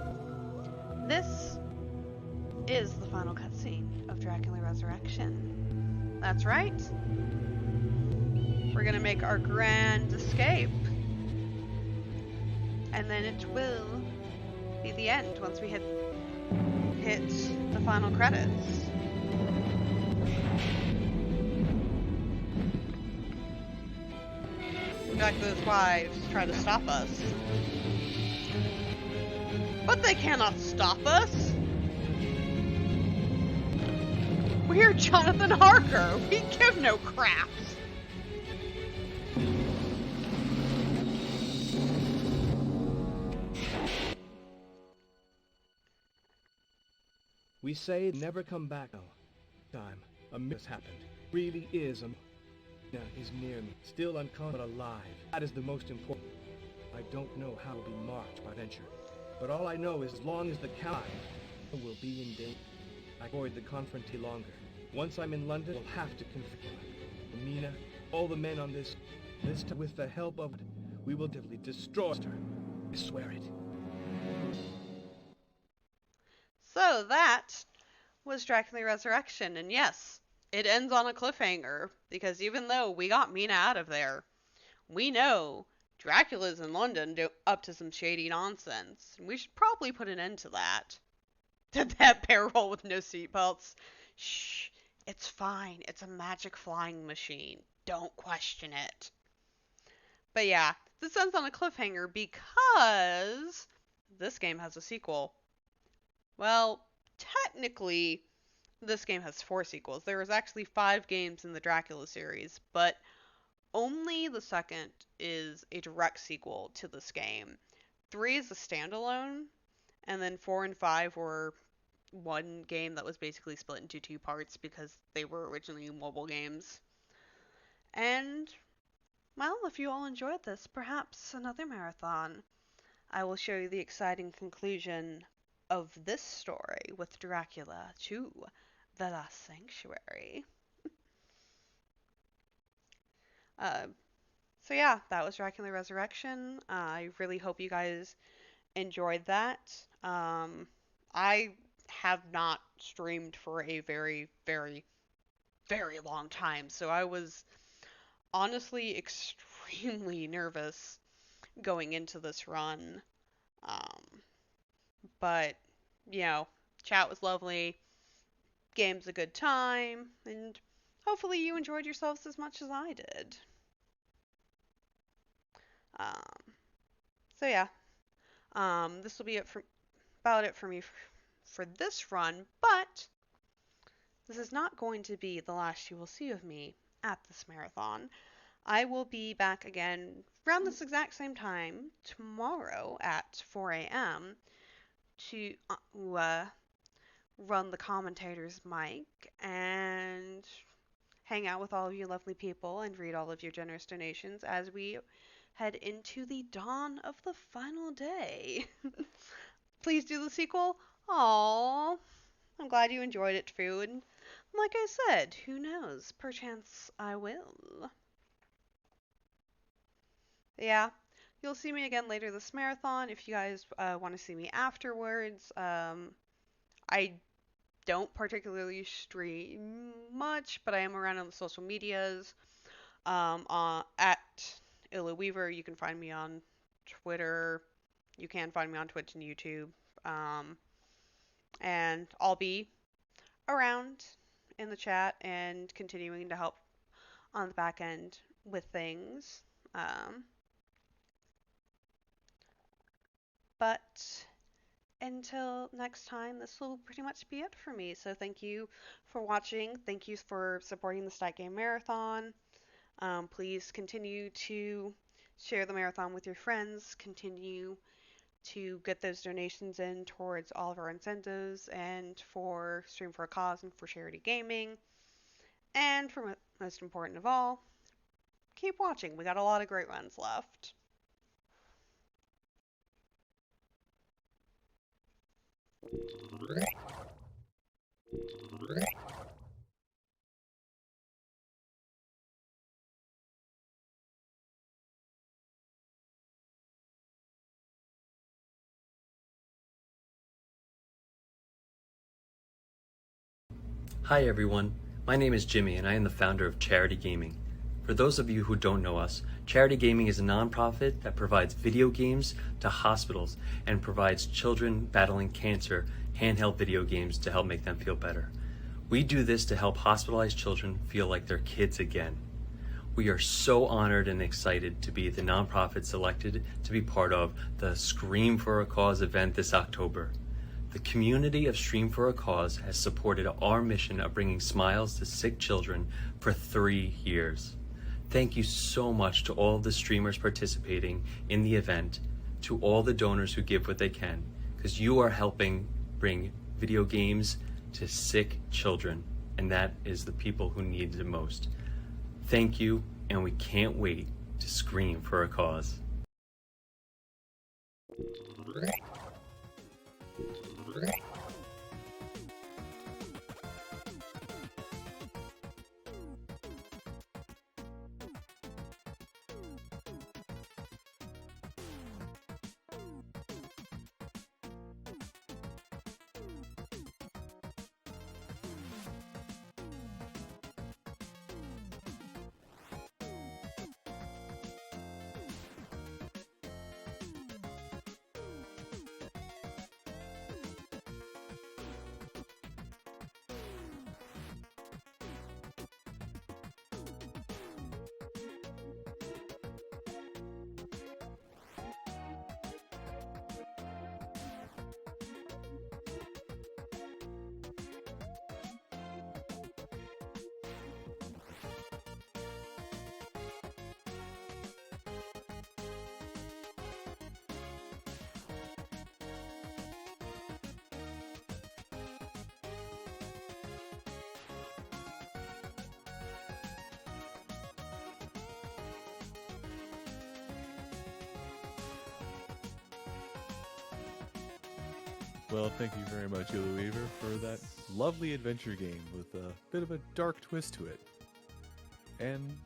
S1: this is the final cutscene of Dracula Resuurection. That's right. We're gonna make our grand escape. And then it will be the end once we hit the final credits. Dracula's wives try to stop us. But they cannot stop us! We're Jonathan Harker! We give no craps!
S3: We say never come back now. Time. A miss happened. Really is a... Now is near me. Still unconscious but alive. That is the most important. I don't know how it will be marked by venture. But all I know is as long as the count will be in danger. I avoid the confrontation longer. Once I'm in London, we'll have to confront Amina, all the men on this time, with the help of it, we will definitely destroy her. I swear it.
S1: So that was Dracula Resurrection, and yes, it ends on a cliffhanger, because even though we got Mina out of there, we know Dracula's in London up to some shady nonsense, and we should probably put an end to that. Did that bear roll with no seatbelts? Shh, it's fine. It's a magic flying machine. Don't question it. But yeah, this ends on a cliffhanger because this game has a sequel. Well, technically, this game has 4 sequels. There was actually 5 games in the Dracula series, but only the second is a direct sequel to this game. 3 is a standalone, and then 4 and 5 were one game that was basically split into 2 parts because they were originally mobile games. And, well, if you all enjoyed this, perhaps another marathon. I will show you the exciting conclusion of this story with Dracula 2, The Last Sanctuary. So yeah, that was Dracula Resurrection. I really hope you guys enjoyed that. I have not streamed for a very, very, very long time, so I was honestly extremely nervous going into this run. But, you know, chat was lovely, game's a good time, and hopefully you enjoyed yourselves as much as I did. So yeah, this will be about it for me for this run, but this is not going to be the last you will see of me at this marathon. I will be back again around this exact same time tomorrow at 4 a.m. to run the commentator's mic and hang out with all of you lovely people and read all of your generous donations as we head into the dawn of the final day. Please do the sequel. Aww. I'm glad you enjoyed it too, and like I said, who knows? Perchance I will. Yeah, you'll see me again later this marathon if you guys want to see me afterwards. I don't particularly stream much, but I am around on the social medias. At IlluWeaver, you can find me on Twitter. You can find me on Twitch and YouTube. And I'll be around in the chat and continuing to help on the back end with things. But until next time, this will pretty much be it for me. So thank you for watching. Thank you for supporting the Stat Game Marathon. Please continue to share the marathon with your friends. Continue to get those donations in towards all of our incentives and for Stream for a Cause and for charity gaming. And for most important of all, keep watching. We got a lot of great runs left.
S9: Hi everyone, my name is Jimmy and I am the founder of Charity Gaming. For those of you who don't know us, Charity Gaming is a nonprofit that provides video games to hospitals and provides children battling cancer handheld video games to help make them feel better. We do this to help hospitalized children feel like they're kids again. We are so honored and excited to be the nonprofit selected to be part of the Scream for a Cause event this October. The community of Stream for a Cause has supported our mission of bringing smiles to sick children for 3 years. Thank you so much to all the streamers participating in the event, to all the donors who give what they can, because you are helping bring video games to sick children, and that is the people who need it most. Thank you, and we can't wait to scream for a cause.
S6: Well, thank you very much, IlluWeaver, for that lovely adventure game with a bit of a dark twist to it. And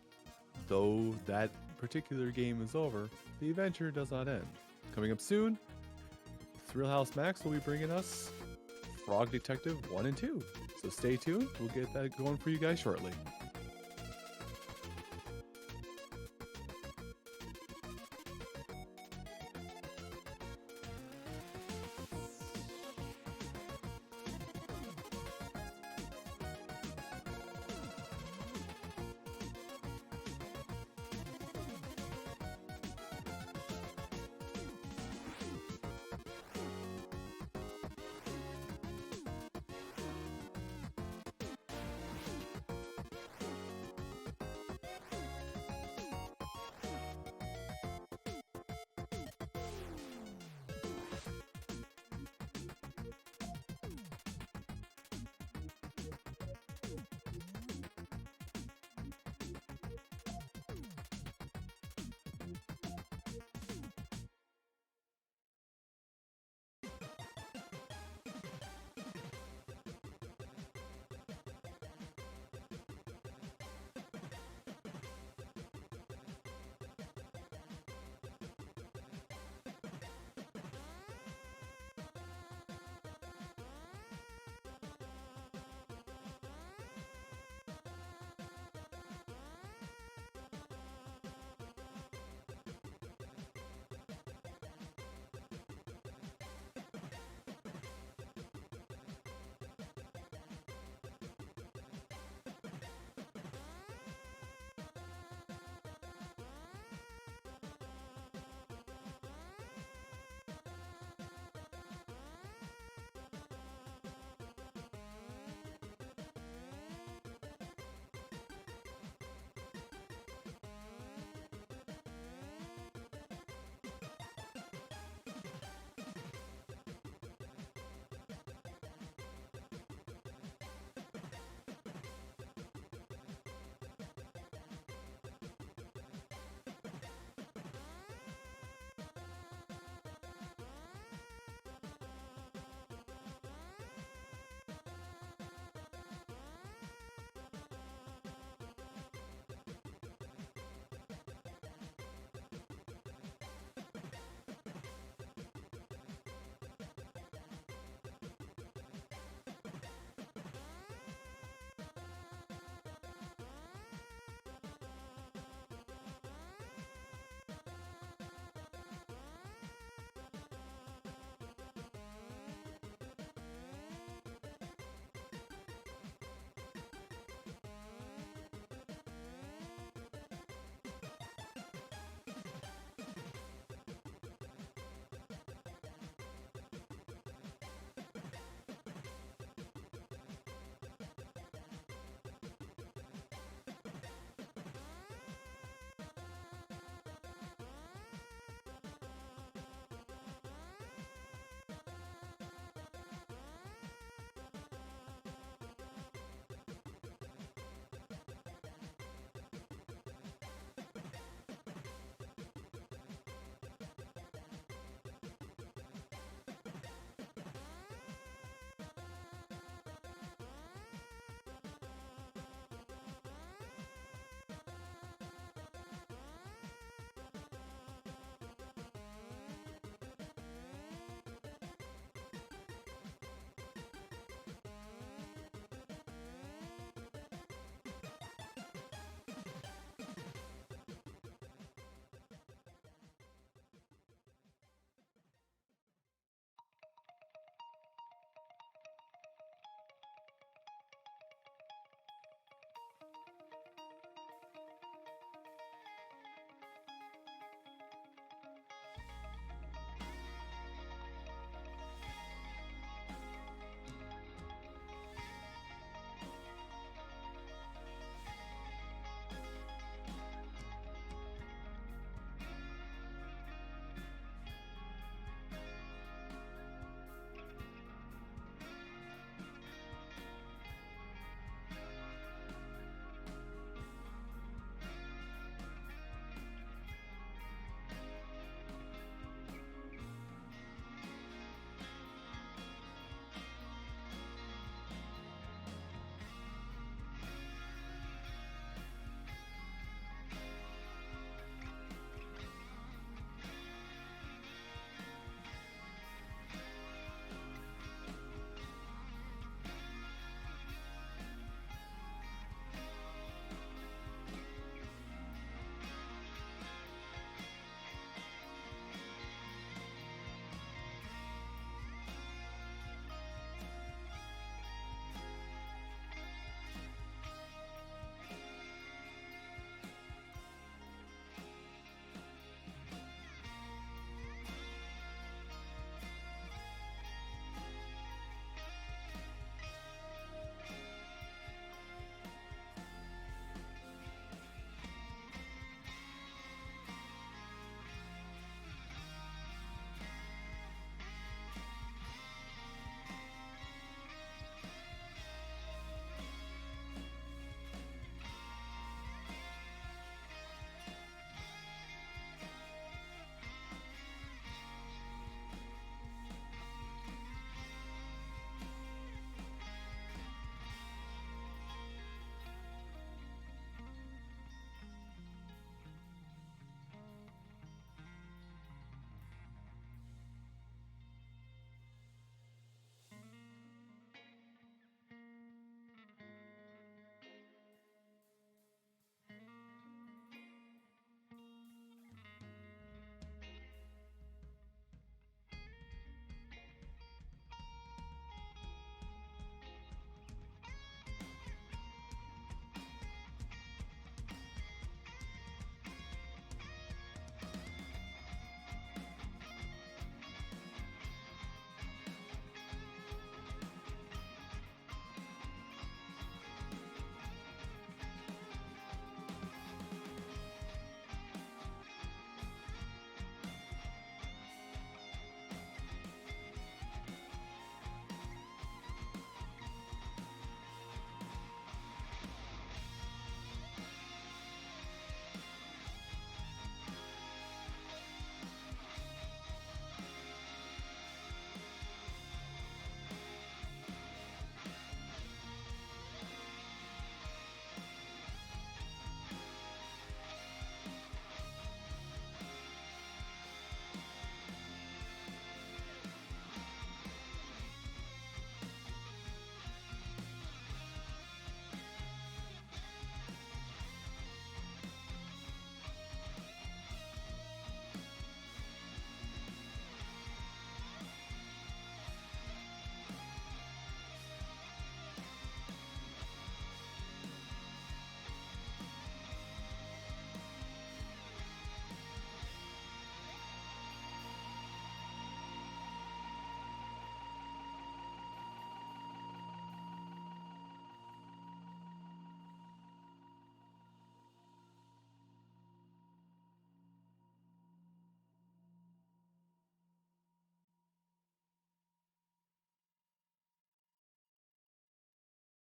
S6: though that particular game is over, the adventure does not end. Coming up soon, Thrill House Max will be bringing us Frog Detective 1 and 2. So stay tuned, we'll get that going for you guys shortly.